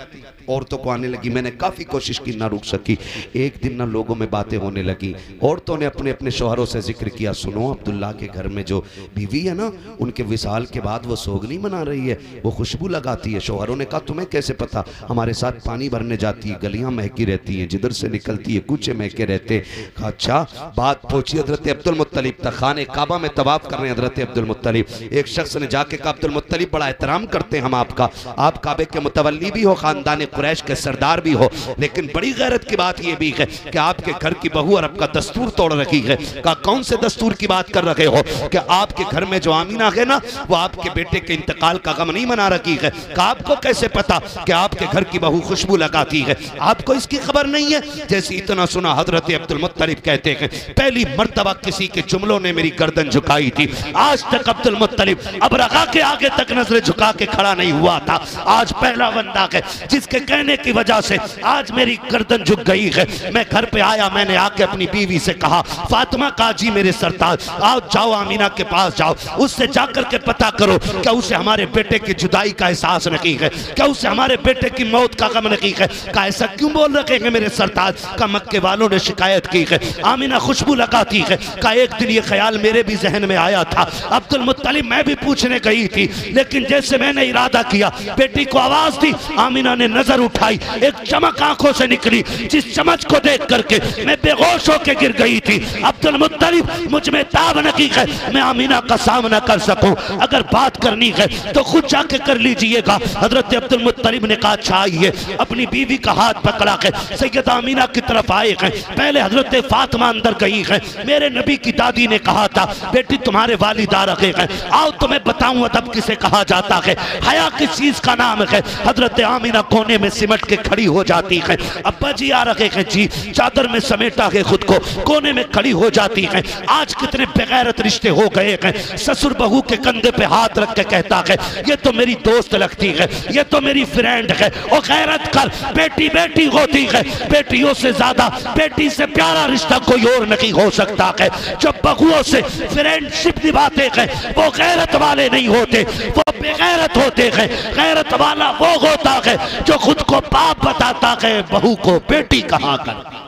औरतों को आने लगी, मैंने काफ़ी कोशिश की ना रुक सकी। एक दिन ना लोगों में बातें होने लगी, औरतों ने अपने अपने शौहरों से जिक्र किया, सुनो अब्दुल्ला के घर में जो बीवी है ना, उनके विसाल के बाद वो सोगनी मना रही है, वो खुशबू लगाती है। शौहरों ने कहा तुम्हें कैसे पता? हमारे साथ पानी भरने जाती है, गलियाँ महकी रहती हैं, जिधर से निकलती है कूचे महके रहते। कहा अच्छा। बात पहुंची हजरत अब्दुल मुत्तलिब तक, खाने काबा में तवाफ कर रहे हैं हजरत अब्दुल मुत्तलिब। एक शख्स ने जाके कहा अब्दुल मुत्तलिब बड़ा एहतराम करते हम आपका, आप काबे के मुतवल्ली भी हो, खानदान कुरैश के सरदार भी हो, लेकिन बड़ी गैरत की बात यह भी है कि आपके घर की बहू अरब का दस्तूर तोड़ रखी है। कहा कौन से दस्तूर की बात कर रहे हो? कि आपके घर में जो आमीना है ना, वो आपके बेटे के इंतकाल का गम नहीं मना रखी है। कहा आपको कैसे पता कि आपके घर की बहू खुशबू लगाती है? आपको इसकी खबर नहीं है? जैसे इतना सुना हजरत अब्दुल मुत्तलिब कहते हैं पहली मर्तबा किसी के जुमलों ने मेरी गर्दन झुकाई थी। आज तक अब्दुल मुत्तलिब अब रखा के आगे तक नजरें झुका के खड़ा नहीं हुआ था। आज पहला बंदा है जिसके कहने की वजह से आज मेरी गर्दन झुक गई है। मैं घर पे आया, मैंने आके अपनी बीवी से कहा फातिमा काजी मेरे सरताज आओ, जाओ आमीना के पास जाओ, उससे जाकर के पता करो क्या उसे हमारे बेटे की जुदाई का एहसास नहीं है, क्या उसे हमारे बेटे की मौत का गम नहीं है। का ऐसा क्यों बोल रहे हैं मेरे सरताज? का मक्के वालों ने शिकायत की है, आमीना खुशबू लगाती है। का एक दिन ये ख्याल मेरे भी जहन में आया था। अब्दुल मुत्तलिब मैं भी पूछने में गई थी, लेकिन जैसे मैंने इरादा किया, बेटी को आवाज दी, आमिना ने नजर उठाई, एक चमक आंखों से निकली, जिस चमक को देख करके मैं बेहोश होकर गिर गई थी। अब्दुल मुत्तलिब मुझ में ताब नहीं है मैं आमिना का सामना कर सकूं, अगर बात करनी है तो खुद जाके कर लीजिएगा। हजरत अब्दुल मुत्तलिब ने कहा अच्छा आइए, अपनी बीवी का हाथ पकड़ा है सैयदा आमिना की तरफ आए हैं। पहले हजरत फातिमा अंदर गई है। मेरे नबी की दादी ने कहा था बेटी तुम्हारे वालिदा रखे हैं, आओ तुम्हें बताऊं अदब किसे कहा जाता है, हया किस चीज का नाम है। हजरत आमिना कोने में सिमट के खड़ी हो जाती है। अब्बा जी आ रखे हैं जी, चादर में समेटा है खुद को, कोने में खड़ी हो जाती है। आज कितने बेगैरत रिश्ते हो गए हैं। ससुर बहू के कंधे पे हाथ रख के कहता है ये तो मेरी दोस्त लगती है, ये तो मेरी फ्रेंड है। और गैरत कर, बेटी बेटी होती है, बेटियों से ज्यादा बेटी से प्यारा रिश्ता कोई और नहीं हो सकता है। जो बहुओं से फ्रेंडशिप निभाते हैं वो गैरत वाले नहीं होते, वो बेगैरत होते हैं। गैरत वाला वो होता है जो खुद को बाप बताता है, बहू को बेटी कहा करता।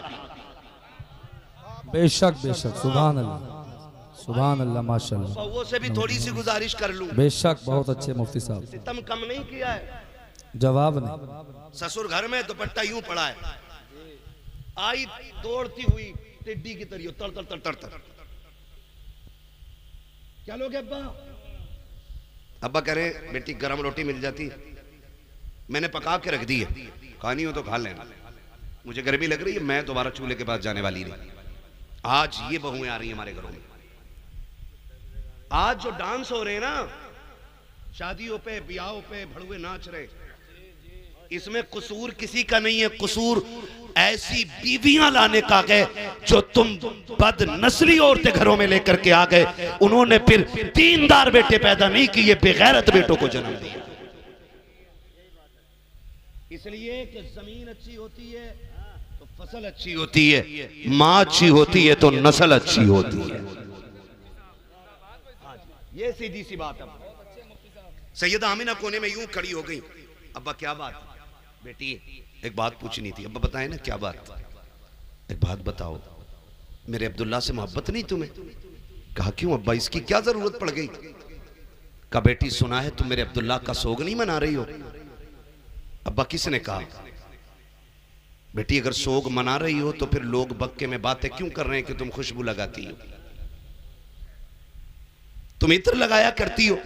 बेशक बेशक, सुभान अल्लाह सुभान अल्लाह, माशाल्लाह। बहू से भी थोड़ी सी गुजारिश कर लूं। बेशक, बहुत अच्छे मुफ्ती साहब, सितम कम नहीं किया है। जवाब नहीं। ससुर घर में दुपट्टा यूं पड़ा है, आई दौड़ती हुई टिड्डी की तरह तर तर तर तर तर। क्या लोगे अब्बा? अब्बा कह रहे बेटी गरम रोटी मिल जाती, मैंने पका के रख दी है, खानी हो तो खा लेना, मुझे गर्मी लग रही है, मैं दोबारा चूल्हे के पास जाने वाली नहीं। आज ये बहुएं आ रही हैं हमारे घरों में। आज जो डांस हो रहे हैं ना, शादियों पे ब्याहों पे भड़ुए नाच रहे, इसमें कसूर किसी का नहीं है। कसूर ऐसी बीवियां लाने का है जो तुम बद नस्ली औरतें घरों में लेकर के आ गए, उन्होंने फिर दीनदार बेटे पैदा नहीं किए, बेगैरत बेटों को जन्म दिया। इसलिए कि जमीन अच्छी होती है तो फसल अच्छी होती है, मां अच्छी होती है तो नस्ल अच्छी होती है। ये सीधी सी बात है। सैयदा आमिना कोने में यूं खड़ी हो गई, अब्बा क्या बात? बेटी एक बात पूछनी थी। अब्बा बताए ना क्या बात? एक बात बताओ, मेरे अब्दुल्ला से मोहब्बत नहीं तुम्हें? कहा क्यों अब्बा, इसकी क्या जरूरत पड़ गई? कहा बेटी सुना है तुम मेरे अब्दुल्ला का सोग नहीं मना रही हो। अब्बा किसने कहा? बेटी अगर सोग मना रही हो तो फिर लोग बक्के में बातें क्यों कर रहे हैं कि तुम खुशबू लगाती हो, तुम इत्र लगाया करती हो,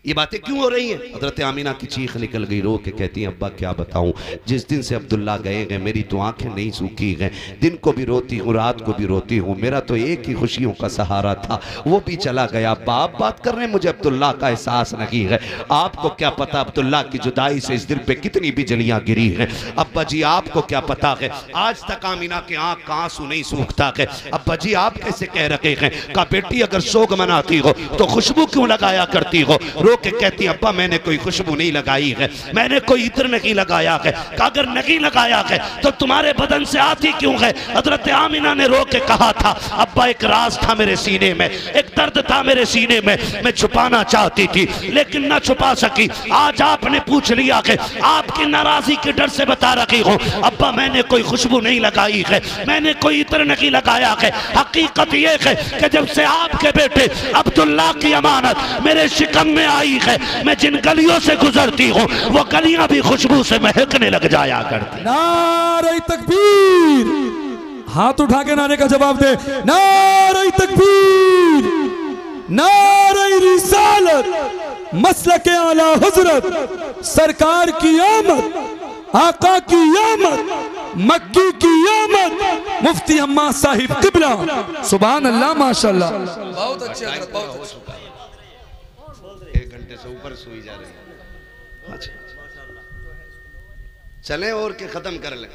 ये बातें क्यों हो रही हैं? हजरत आमिना की चीख निकल गई, रो के कहती हैं अब्बा क्या बताऊं, जिस दिन से अब्दुल्ला गए हैं मेरी तो आंखें नहीं सूखी हैं, दिन को भी रोती हूँ रात को भी रोती हूँ, मेरा तो एक ही खुशियों का सहारा था वो भी चला गया। बाप बात कर रहे हैं, मुझे अब्दुल्ला का एहसास नहीं है। आपको क्या पता अब्दुल्ला की जुदाई से इस दिल पे कितनी बिजलियां गिरी हैं। अब्बा जी आपको क्या पता है, आज तक आमिना के आंख का आंसू नहीं सूखता है। अब्बा जी आप कैसे कह रहे हैं? कहा बेटी अगर सोग मनाती हो तो खुशबू क्यों लगाया करती हो? रो के कहती अब्बा मैंने कोई खुशबू नहीं लगाई है, मैंने कोई इत्र नहीं लगाया है। अगर नहीं लगाया है तो तुम्हारे बदन से आती क्यों है? हजरत आमिना ने रो के कहा था अब्बा एक राज था मेरे सीने में, एक दर्द था मेरे सीने में, मैं छुपाना चाहती थी लेकिन ना छुपा सकी। आज आपने पूछ लिया है, आपकी नाराजगी के डर से बता रही हूँ अब्बा मैंने कोई खुशबू नहीं लगाई है, मैंने कोई इत्र नहीं लगाया है। हकीकत यह है कि जब से आपके बेटे अब्दुल्ला की अमानत मेरे शिकम में आई है, मैं जिन गलियों से गुजरती हूँ वो गलियां भी खुशबू से महकने लग जाया करती। नारे तकबीर, हाथ उठा के नारे का जवाब दे। नारे तकबीर, नारे रिसालत, मसलके आला हुजरत, सरकार की आमद, आका की आमद, मक्की की आमद, मुफ्ती अम्मा साहिब किबला, सुभान अल्लाह माशाल्लाह। बहुत अच्छे हजरत, बहुत अच्छे। एक घंटे से ऊपर सोई जा रही है। अच्छा चलें और के खत्म कर लें।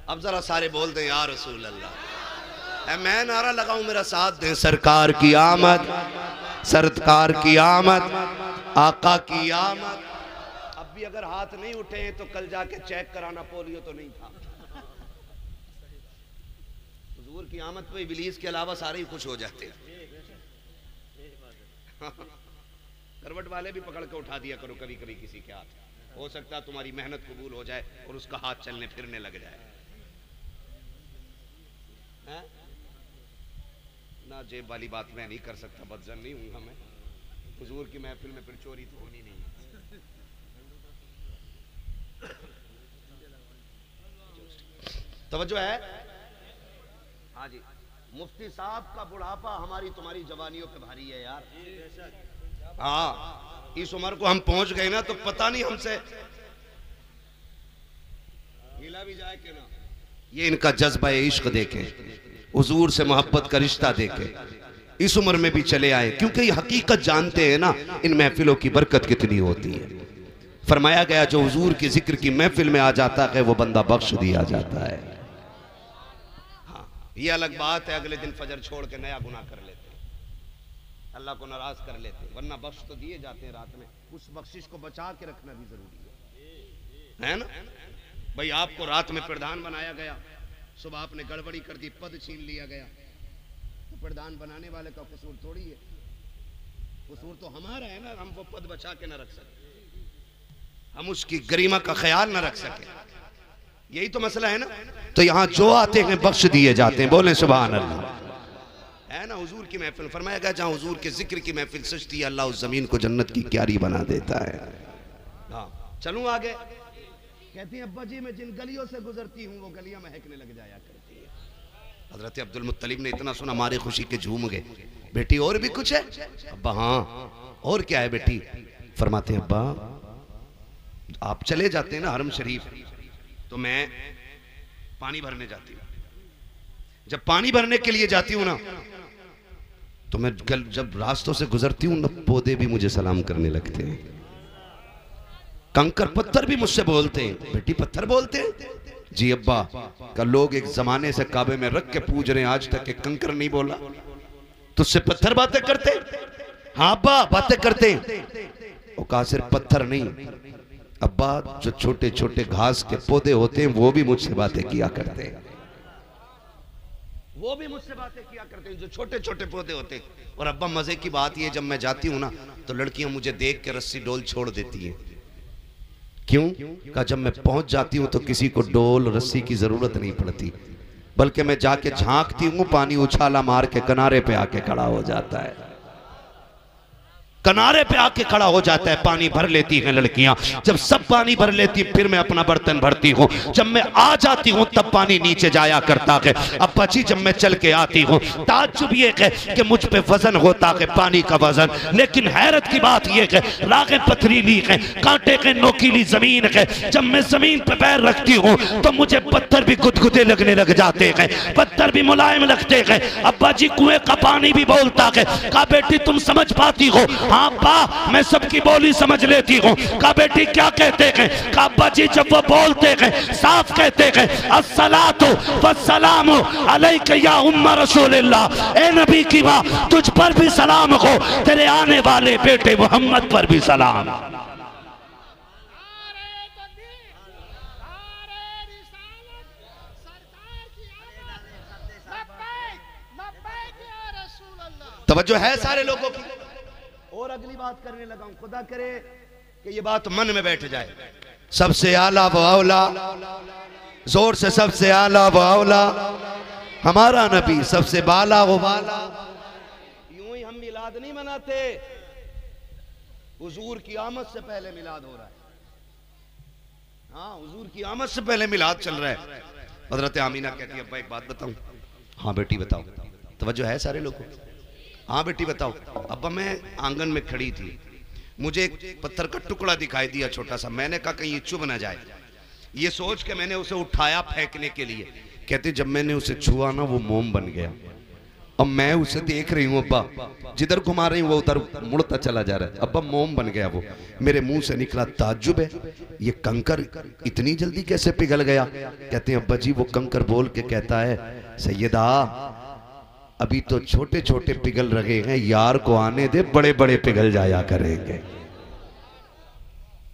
अब जरा सारे बोल दें या रसूल अल्लाह। मैं नारा लगाऊं मेरा साथ दें। सरकार की आमद, सरकार की आमद, आका की आमद। अब भी अगर हाथ नहीं उठे हैं तो कल जाके चेक कराना, पोलियो तो नहीं था। हुजूर की आमद पे इब्लीस के अलावा सारे ही खुश हो जाते हैं। करवट वाले भी पकड़ के उठा दिया करो कभी कभी किसी के हाथ, हो सकता है तुम्हारी मेहनत कबूल हो जाए और उसका हाथ चलने फिरने लग जाए। ना जेब वाली बात मैं नहीं कर सकता, बदजन नहीं हूँ मैं। हुजूर की महफिल में फिर चोरी तो होनी नहीं है। तवज्जो है? हाँ जी। मुफ्ती साहब का बुढ़ापा हमारी तुम्हारी जवानियों पे भारी है यार। हाँ, इस उम्र को हम पहुंच गए ना तो पता नहीं हमसे हिला भी जाए कि ना। ये इनका जज्बा इश्क देखे, हुजूर से मोहब्बत का रिश्ता देखे, इस उम्र में भी चले आए, क्योंकि ये हकीकत जानते हैं ना इन महफिलों की बरकत कितनी होती है। फरमाया गया जो हुजूर की जिक्र की महफिल में आ जाता है वो बंदा बख्श दिया जाता है। हाँ, ये अलग बात है अगले दिन फजर छोड़ के नया गुनाह कर लेते हैं, अल्लाह को नाराज कर लेते हैं, वरना बख्श तो दिए जाते हैं रात में। उस बख्शिश को बचा के रखना भी जरूरी है ना भाई। आपको रात में प्रधान बनाया गया, सुबह आपने गड़बड़ी कर दी, पद छीन लिया गया, तो प्रधान बनाने वाले का कसूर थोड़ी है, कसूर तो हमारा है ना। हम वो पद बचा के ना रख सके, हम उसकी गरिमा का ख्याल ना रख सके, यही तो मसला है ना। तो यहाँ जो आते हैं बख्श दिए जाते हैं, बोले सुभान अल्लाह। है ना हुजूर की महफिल, फरमाया गया जहाँ हुजूर के जिक्र की महफिल सजती है अल्लाह उस जमीन को जन्नत की क्यारी बना देता है। हाँ, चलूं आगे। कहती है अब्बा जी मैं जिन गलियों से गुजरती हूँ वो गलियां महकने लग जाया करती है। हजरत अब्दुल मुत्तलिब ने इतना सुना, मारे खुशी के झूम गए। बेटी और भी कुछ है? अब्बा हाँ, और क्या है बेटी? फरमाते अब्बा आप चले जाते हैं ना हरम शरीफ, तो मैं पानी भरने जाती हूँ। जब पानी भरने के लिए जाती हूँ ना तो मैं जब रास्तों से गुजरती हूँ ना पौधे भी मुझे सलाम करने लगते हैं, कंकर पत्थर भी मुझसे बोलते हैं। बेटी पत्थर बोलते हैं? जी अब्बा, का लोग एक जमाने से काबे में रख के पूज रहे हैं, आज तक एक कंकर नहीं बोला, तुझसे पत्थर बातें करते? हाँ अब्बा बातें करते। वो कहा सिर्फ पत्थर नहीं अब्बा, जो छोटे छोटे घास के पौधे होते हैं वो भी मुझसे बातें किया करते हैं, वो भी मुझसे बातें किया करते हैं, जो छोटे छोटे पौधे होते हैं। और अब्बा मजे की बात ये, जब मैं जाती हूँ ना तो लड़कियां मुझे देख के रस्सी डोल छोड़ देती हैं। क्यों? कहा जब मैं पहुंच जाती हूं तो किसी को डोल रस्सी की जरूरत नहीं पड़ती, बल्कि मैं जाके झांकती हूं, पानी उछाला मार के किनारे पे आके खड़ा हो जाता है, किनारे पे आके खड़ा हो जाता है। पानी भर लेती हैं लड़कियां, जब सब पानी भर लेती फिर मैं अपना बर्तन भरती हूँ। जब मैं आ जाती हूँ तब पानी नीचे जाया करता है। अब्बा जी जब मैं चल के आती हूँ ताज्जुब ये है कि मुझ पे वजन होता है पानी का वजन, लेकिन हैरत की बात यह है रागें पथरीली है, कांटे के नोकीली जमीन है। जब मैं जमीन पे पैर रखती हूँ तो मुझे पत्थर भी गुदगुदे लगने लग जाते हैं, पत्थर भी मुलायम लगते हैं। अब्बा जी कुएं का पानी भी बोलता है। कहा बेटी तुम समझ पाती हो? हाँ अब्बा मैं सबकी बोली समझ लेती हूँ। कहा बेटी क्या कहते हैं? कहा अब्बा जी जब वो बोलते हैं साफ कहते हैं अस्सलातु वस्सलामु अलैका या उम्मा रसूलिल्लाह, ए नबी की माँ तुझ पर भी सलाम हो, तेरे आने वाले बेटे मोहम्मद पर भी सलाम। तवज्जो है सारे लोगों की। और अगली बात करने लगा हूं, खुदा करे कि ये बात मन में बैठ जाए। सबसे आला व औला, जोर से सबसे आला व औला हमारा नबी, सबसे बाला व बाला। यूं ही हम मिलाद नहीं मनाते, हुजूर की आमद से पहले मिलाद हो रहा है। हाँ हुजूर की आमद से पहले मिलाद चल रहा है। हजरत आमीना कहती है अब्बा एक बात बताऊं? हाँ बेटी बताओ। तवज्जो है सारे लोगों? हाँ बेटी बताओ। अब्बा मैं आंगन में खड़ी थी, मुझे एक पत्थर का टुकड़ा दिखाई दिया छोटा सा, मैंने कहा कहीं ये चुभ ना जाए, ये सोच के मैंने उसे उठाया फेंकने के लिए। कहते जब मैंने उसे छुआ ना वो मोम बन गया। अब मैं उसे देख रही हूँ अब्बा, जिधर घुमा रही हूँ वो उधर मुड़ता चला जा रहा है। अब्बा मोम बन गया वो। मेरे मुंह से निकला ताज्जुब है, ये कंकर इतनी जल्दी कैसे पिघल गया? कहते हैं अब्बा जी वो कंकर बोल के कहता है सैयदा अभी तो छोटे छोटे पिघल रहे हैं, यार को आने दे, बड़े बड़े पिघल जाया करेंगे।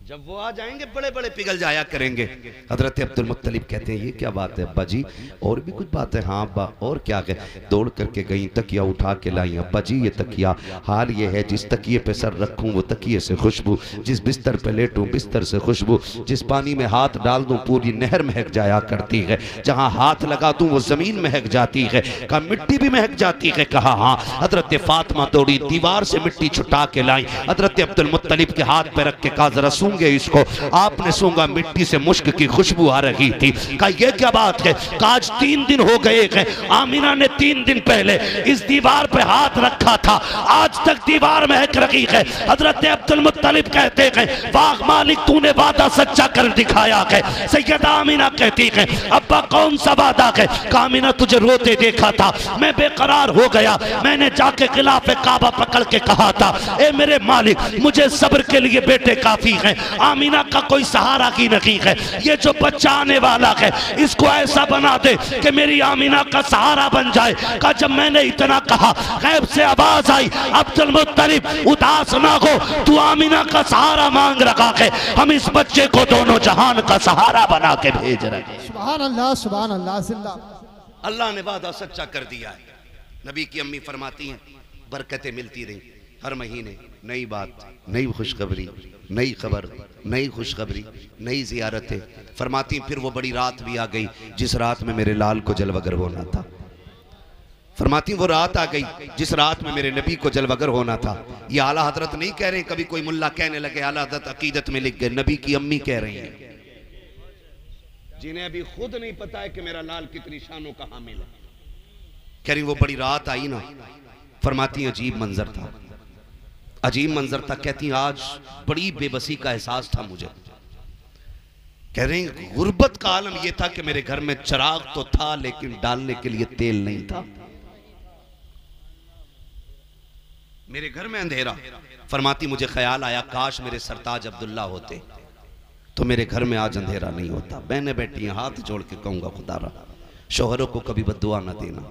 जब वो आ जाएंगे बड़े बड़े पिघल जाया करेंगे। हजरत अब्दुल मुत्तलिब कहते हैं ये क्या बात है अब्बा जी, और भी कुछ बात है? हाँ अब्बा और क्या है? दौड़ करके गई, तकिया उठा के लाई। अब्बा जी ये तकिया, हाल ये है जिस तकिए पे सर रखूं वो तकिए से खुशबू, जिस बिस्तर पे लेटूं बिस्तर से खुशबू, जिस पानी में हाथ डाल दूं पूरी नहर महक जाया करती है, जहाँ हाथ लगा दूं वो जमीन महक जाती है। कहा मिट्टी भी महक जाती है? कहा हाँ। हजरत फातिमा दौड़ी, दीवार से मिट्टी छुटा के लाई, हजरत अब्दुल मुत्तलिब के हाथ पे रख के कहा जरा सूंघे इसको। आपने सूंघा, मिट्टी से मुश्क की खुशबू आ रही थी। कहा ये क्या बात है? कहा आज 3 दिन हो गए हैं, आमिना ने 3 दिन पहले इस दीवार पे हाथ रखा था, आज तक दीवार महक रही है। हजरत अब्दुल मुत्तलिब कहते हैं वाह मालिक तूने वादा सच्चा कर दिखाया है। सैयदा आमिना कहती है अब्बा कौन सा वादा है? आमिना तुझे रोते देखा था, मैं बेकरार हो गया, मैंने जाके खिलाफ काबा पकड़ के कहा था ए मेरे मालिक मुझे सब्र के लिए बेटे काफी हैं, आमिना का कोई सहारा की नहीं है, ये जो बच्चा आने वाला है इसको ऐसा बना दे कि मेरी आमिना का सहारा बन जाए। का जब मैंने इतना कहा गैब से आवाज आई अब्दुल मुत्तलिब उदास ना हो, तू आमिना का सहारा मांग रखा है, हम इस बच्चे को दोनों जहान का सहारा बना के भेज रहे हैं। सुभान अल्लाह सुभान अल्लाह जिंदा। अल्लाह ने वादा सच्चा कर दिया है। नबी की अम्मी फरमाती हैं बरकतें मिलती रही, हर महीने नई बात, नई खुशखबरी, नई खबर, नई खुशखबरी, नई जियारतें। फरमाती फिर वो बड़ी रात भी आ गई जिस रात में मेरे लाल को जलवगर होना था। फरमाती वो रात आ गई जिस रात में मेरे नबी को जलवगर होना था। ये आला हजरत नहीं कह रहे, कभी कोई मुल्ला कहने लगे आला हजरत अकीदत में लिख गए, नबी की अम्मी कह रही हैं जिन्हें अभी खुद नहीं पता है कि मेरा लाल कितनी शानों का हामिल है। कह रही वो बड़ी रात आई ना, फरमाती अजीब मंजर था, अजीब मंजर था। कहती आज बड़ी बेबसी का एहसास था मुझे। कह रही गुर्बत का आलम यह था कि मेरे घर में चिराग तो था लेकिन डालने के लिए तेल नहीं था, मेरे घर में अंधेरा। फरमाती मुझे ख्याल आया काश मेरे सरताज अब्दुल्ला होते तो मेरे घर में आज अंधेरा नहीं होता। बहनें बैठी हैं, हाथ जोड़ के कहूंगा खुदारा शोहरों को कभी बद्दुआ ना देना,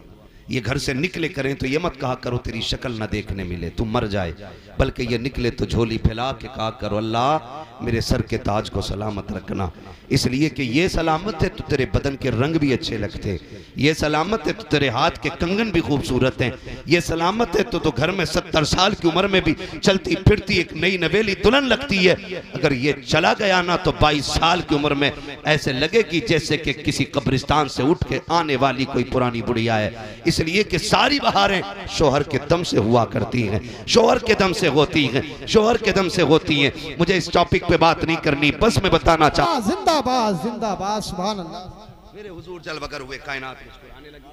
ये घर से निकले करें तो ये मत कहा करो तेरी शक्ल ना देखने मिले तुम मर जाए, बल्कि ये निकले तो झोली फैला के कहा करो अल्लाह मेरे सर के ताज को सलामत रखना, इसलिए कि ये सलामत है तो तेरे बदन के रंग भी अच्छे लगते, ये सलामत है तो तेरे हाथ के कंगन भी खूबसूरत हैं, ये सलामत है तो घर में 70 साल की उम्र में भी चलती फिरती एक नई नवेली दुल्हन लगती है। अगर ये चला गया ना तो 22 साल की उम्र में ऐसे लगेगी जैसे कि किसी कब्रिस्तान से उठ के आने वाली कोई पुरानी बुढ़िया है। इसलिए कि सारी बहारें शोहर के दम से हुआ करती हैं, शोहर के दम से होती हैं, शोहर के दम से होती हैं। मुझे इस टॉपिक पे बात नहीं करनी, बस मैं बताना चाहता। जिंदाबाद जिंदाबाद सुभान अल्लाह। मेरे हुजूर जलवगर हुए, कायनात मुस्कुराने लगी,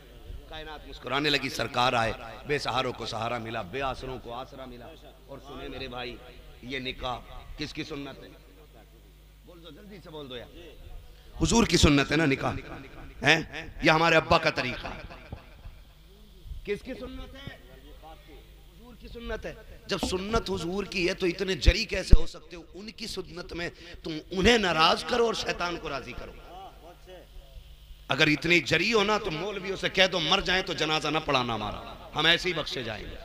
कायनात मुस्कुराने लगी। सरकार आए, बेसहारों को सहारा मिला, बेआसरों को आसरा मिला। और सुने मेरे भाई ये निकाह किसकी सुन्नत है? बोल दो जल्दी से बोल दो यार, हुजूर की सुन्नत है ना निकाह है, ये हमारे अब्बा का तरीका है। किसकी सुन्नत है? हुजूर की सुन्नत है। जब सुन्नत हुजूर की है तो इतने जरी कैसे हो सकते हो? उनकी सुन्नत में तुम उन्हें नाराज करो और शैतान को राजी करो। अगर इतनी जरी हो ना तो मौलवियों से कह दो मर जाए तो जनाजा ना पढ़ाना हमारा, हम ऐसे ही बख्शे जाएंगे।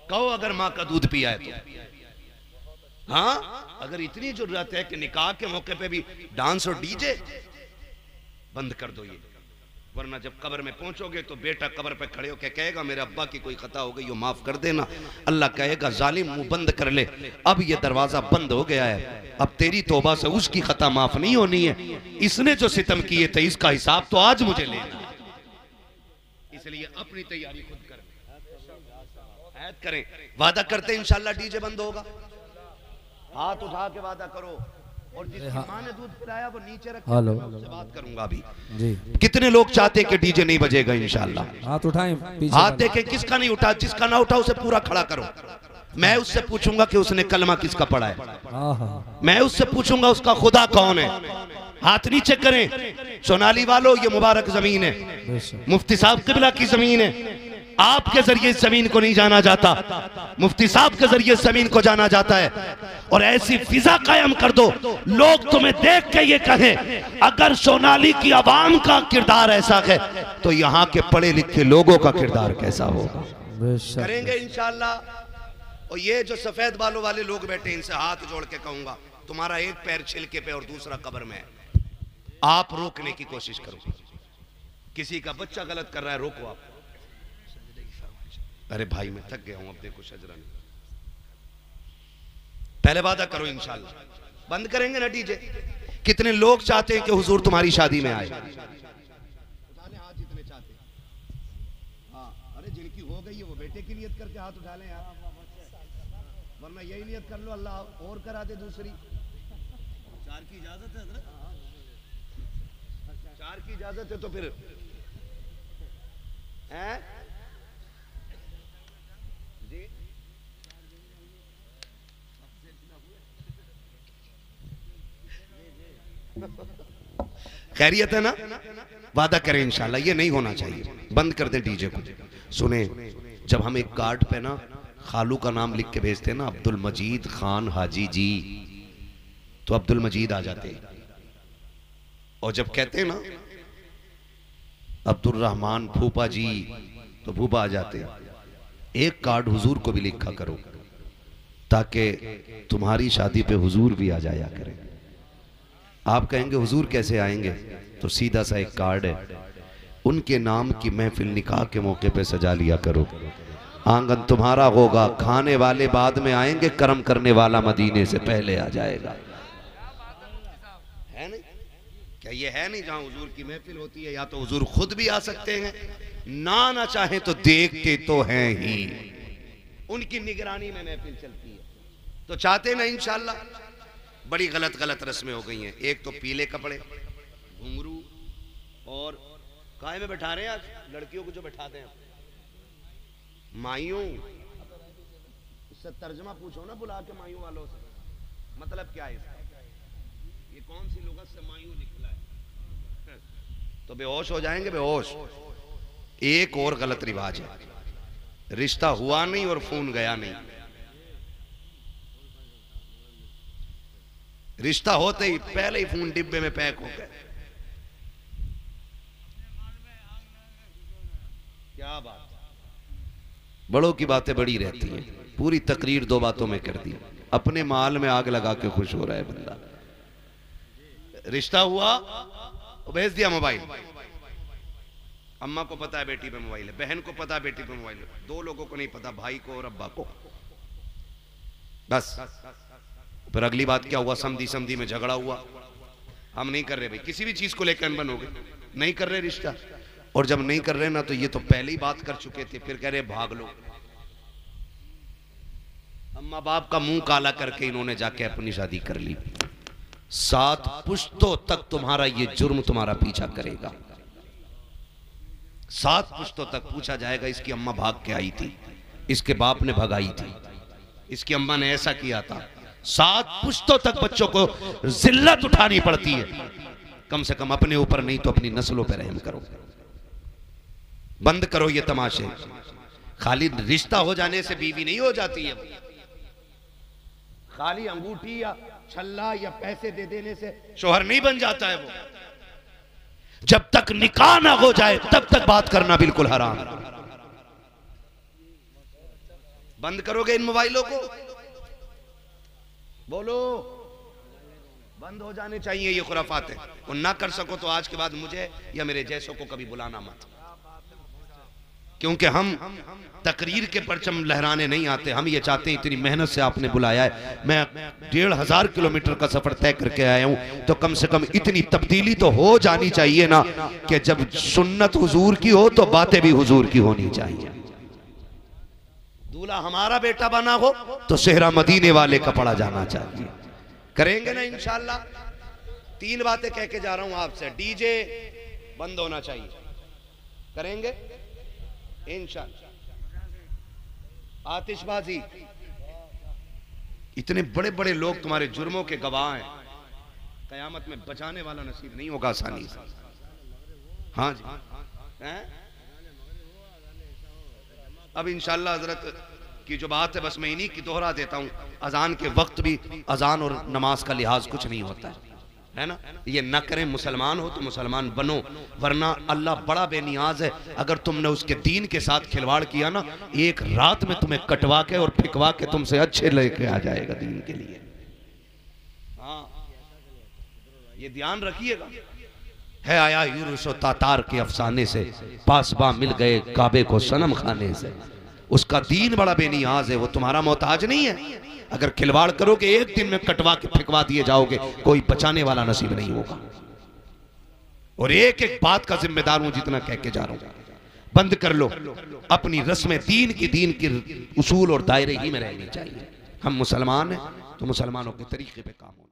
कहो अगर माँ का दूध पिया है तो। हाँ अगर इतनी जरूरत है कि निकाह के मौके पे भी डांस और डीजे बंद कर दो ये, वरना जब कब्र में पहुंचोगे तो बेटा कब्र पे खड़े होकर कहेगा मेरे अब्बा की कोई खता हो गई हो माफ कर देना। अल्लाह कहेगा जालिम मुंह बंद कर ले, अब ये दरवाजा बंद हो गया है, अब तेरी तौबा से उसकी खता माफ नहीं होनी है, इसने जो सितम किए थे इसका हिसाब तो आज मुझे लेना। इसलिए अपनी तैयारी खुद करें, ऐद करें, वादा करते इंशाल्लाह डीजे बंद होगा, हाथ उठा के वादा करो। और जिसकी मां ने दूध पिलाया वो नीचे रख के उससे बात करूंगा अभी जी। कितने लोग चाहते कि डीजे नहीं बजेगा इंशाल्लाह? हाथ उठाएं, हाथ देखें किसका नहीं उठा, जिसका ना उठा उसे पूरा खड़ा करो। मैं उससे पूछूंगा कि उसने कलमा किसका पढ़ा है, मैं उससे पूछूंगा उसका खुदा कौन है। हाथ नीचे करें। सोनाली वालों ये मुबारक जमीन है, मुफ्ती साहब किबला की जमीन है, आपके जरिए इस जमीन को नहीं जाना जाता, मुफ्ती साहब के जरिए जमीन को जाना जाता है। और ऐसी फिजा कायम कर दो लोग तुम्हें देख के ये कहें अगर सोनाली की आवाम का किरदार ऐसा है तो यहाँ के पढ़े लिखे लोगों का किरदार कैसा होगा। करेंगे इंशाल्लाह। और ये जो सफेद बालों वाले लोग बैठे इनसे हाथ जोड़ के कहूंगा, तुम्हारा एक पैर छिलके पे और दूसरा कब्र में है, आप रोकने की कोशिश करो। किसी का बच्चा गलत कर रहा है, रोको आप। अरे भाई मैं थक गया हूं, अब देखो शजरा ने। पहले वादा करो इंशाल्लाह बंद करेंगे ना डीजे। कितने लोग चाहते हैं कि हुजूर तुम्हारी शादी में आए? हाथ जितने चाहते। हाँ, अरे जिनकी हो गई है वो बेटे की नियत करके हाथ उठा लें यार, वरना यही नियत कर लो अल्लाह और करा दे दूसरी। चार की इजाजत है, चार की इजाजत है तो फिर है जी। खैरियत है ना? वादा करें इंशाल्लाह ये नहीं होना चाहिए। बंद कर दें डीजे को। सुने, जब हम एक कार्ड पे ना खालू का नाम लिख के भेजते हैं ना, अब्दुल मजीद खान हाजी जी, तो अब्दुल मजीद आ जाते हैं। और जब कहते हैं ना अब्दुल रहमान फूफा जी, तो फूफा आ जाते हैं। एक कार्ड हुजूर को भी लिखा करो ताकि तुम्हारी शादी पे हुजूर भी आ जाया करें। आप कहेंगे हुजूर कैसे आएंगे? तो सीधा सा एक कार्ड है, उनके नाम की महफिल निकाह के मौके पे सजा लिया करो। आंगन तुम्हारा होगा, खाने वाले बाद में आएंगे, कर्म करने वाला मदीने से पहले आ जाएगा। है नहीं? क्या ये है नहीं? जहां हुजूर की महफिल होती है या तो हुजूर खुद भी आ सकते हैं, ना चाहे तो देखते तो हैं ही, उनकी निगरानी में महफिल चलती है। तो चाहते ना इंशाल्लाह। बड़ी गलत गलत रस्में हो गई हैं। एक तो पीले कपड़े, घुंघरू, और काय में बैठा रहे हैं आज लड़कियों को जो बैठाते हैं माइयों। इससे तर्जमा पूछो ना बुला के माइयों वालों से, मतलब क्या है इसका? ये कौन सी लुगत से माइयों निकला है? तो बेहोश हो जाएंगे, बेहोश। एक और गलत रिवाज है, रिश्ता हुआ नहीं और फोन गया नहीं। रिश्ता होते ही पहले ही फोन डिब्बे में पैक हो गए। क्या बात, बड़ों की बातें बड़ी रहती हैं। पूरी तकरीर दो बातों में कर दी, अपने माल में आग लगा के खुश हो रहा है बंदा। रिश्ता हुआ, भेज दिया मोबाइल। अम्मा को पता है बेटी पे मोबाइल है, बहन को पता है बेटी पे मोबाइल है, दो लोगों को नहीं पता, भाई को और अब्बा को। बस फिर अगली बात क्या हुआ? समधी समधी में झगड़ा हुआ। हम नहीं कर रहे भाई, किसी भी चीज को लेकर अनबन हो गई, नहीं कर रहे रिश्ता। और जब नहीं कर रहे ना, तो ये तो पहले ही बात कर चुके थे, फिर कह रहे भाग लो। अम्मा बाप का मुंह काला करके इन्होंने जाके अपनी शादी कर ली। 7 पुश्तों तक तुम्हारा ये जुर्म तुम्हारा पीछा करेगा। 7 पुश्तों तक पूछा जाएगा, इसकी अम्मा भाग के आई थी, इसके बाप ने भगाई थी, इसकी अम्मा ने ऐसा किया था। 7 पुश्तों तक बच्चों को जिल्लत उठानी पड़ती है। कम से कम अपने ऊपर नहीं तो अपनी नस्लों पर रहम करो। बंद करो ये तमाशे। खाली रिश्ता हो जाने से बीवी नहीं हो जाती है, खाली अंगूठी या छल्ला या पैसे दे देने से शोहर नहीं बन जाता है। वो जब तक निकाह ना हो जाए तब तक बात करना बिल्कुल हराम। बंद करोगे इन मोबाइलों को? बोलो, बंद हो जाने चाहिए ये खुराफातें। और ना कर सको तो आज के बाद मुझे या मेरे जैसों को कभी बुलाना मत, क्योंकि हम तकरीर के परचम लहराने नहीं आते। हम ये चाहते हैं, इतनी मेहनत से आपने बुलाया है, मैं 1500 किलोमीटर का सफर तय करके आया हूं, तो कम से कम इतनी तब्दीली तो हो जानी चाहिए ना कि जब सुन्नत हुजूर की हो तो बातें भी हुजूर की होनी चाहिए। दूल्हा हमारा बेटा बना हो तो सेहरा मदीने वाले का पड़ा जाना चाहिए। करेंगे ना इंशाल्लाह? 3 बातें कह के जा रहा हूं आपसे। डीजे बंद होना चाहिए, करेंगे इंशाल्लाह। आतिशबाजी, इतने बड़े बड़े लोग तुम्हारे जुर्मों के गवाह हैं, कयामत में बचाने वाला नसीब नहीं होगा आसानी से। हाँ जी, अब इंशाल्लाह हजरत की जो बात है बस मैं इन्हीं की दोहरा देता हूं। अजान के वक्त भी अजान और नमाज का लिहाज कुछ नहीं होता है। है ना, ये ना करें। मुसलमान हो तो मुसलमान बनो, वरना अल्लाह बड़ा बेनियाज है। अगर तुमने उसके दीन के साथ खिलवाड़ किया ना, एक रात में तुम्हें कटवा के और फिकवा के तुमसे अच्छे लेके आ जाएगा दीन के लिए। हाँ, ये ध्यान रखिएगा। है आया यूनुस तातार के अफसाने से, पासबा मिल गए काबे को सनम खाने से। उसका दीन बड़ा बेनियाज है, वो तुम्हारा मोहताज नहीं है। अगर खिलवाड़ करोगे एक दिन में कटवा के फिकवा दिए जाओगे, कोई बचाने वाला नसीब नहीं होगा। और एक एक बात का जिम्मेदार हूं जितना कह के जा रहा हूं। बंद कर लो अपनी रस्में, दीन की उसूल और दायरे ही में रहनी चाहिए। हम मुसलमान हैं तो मुसलमानों के तरीके पे काम होना।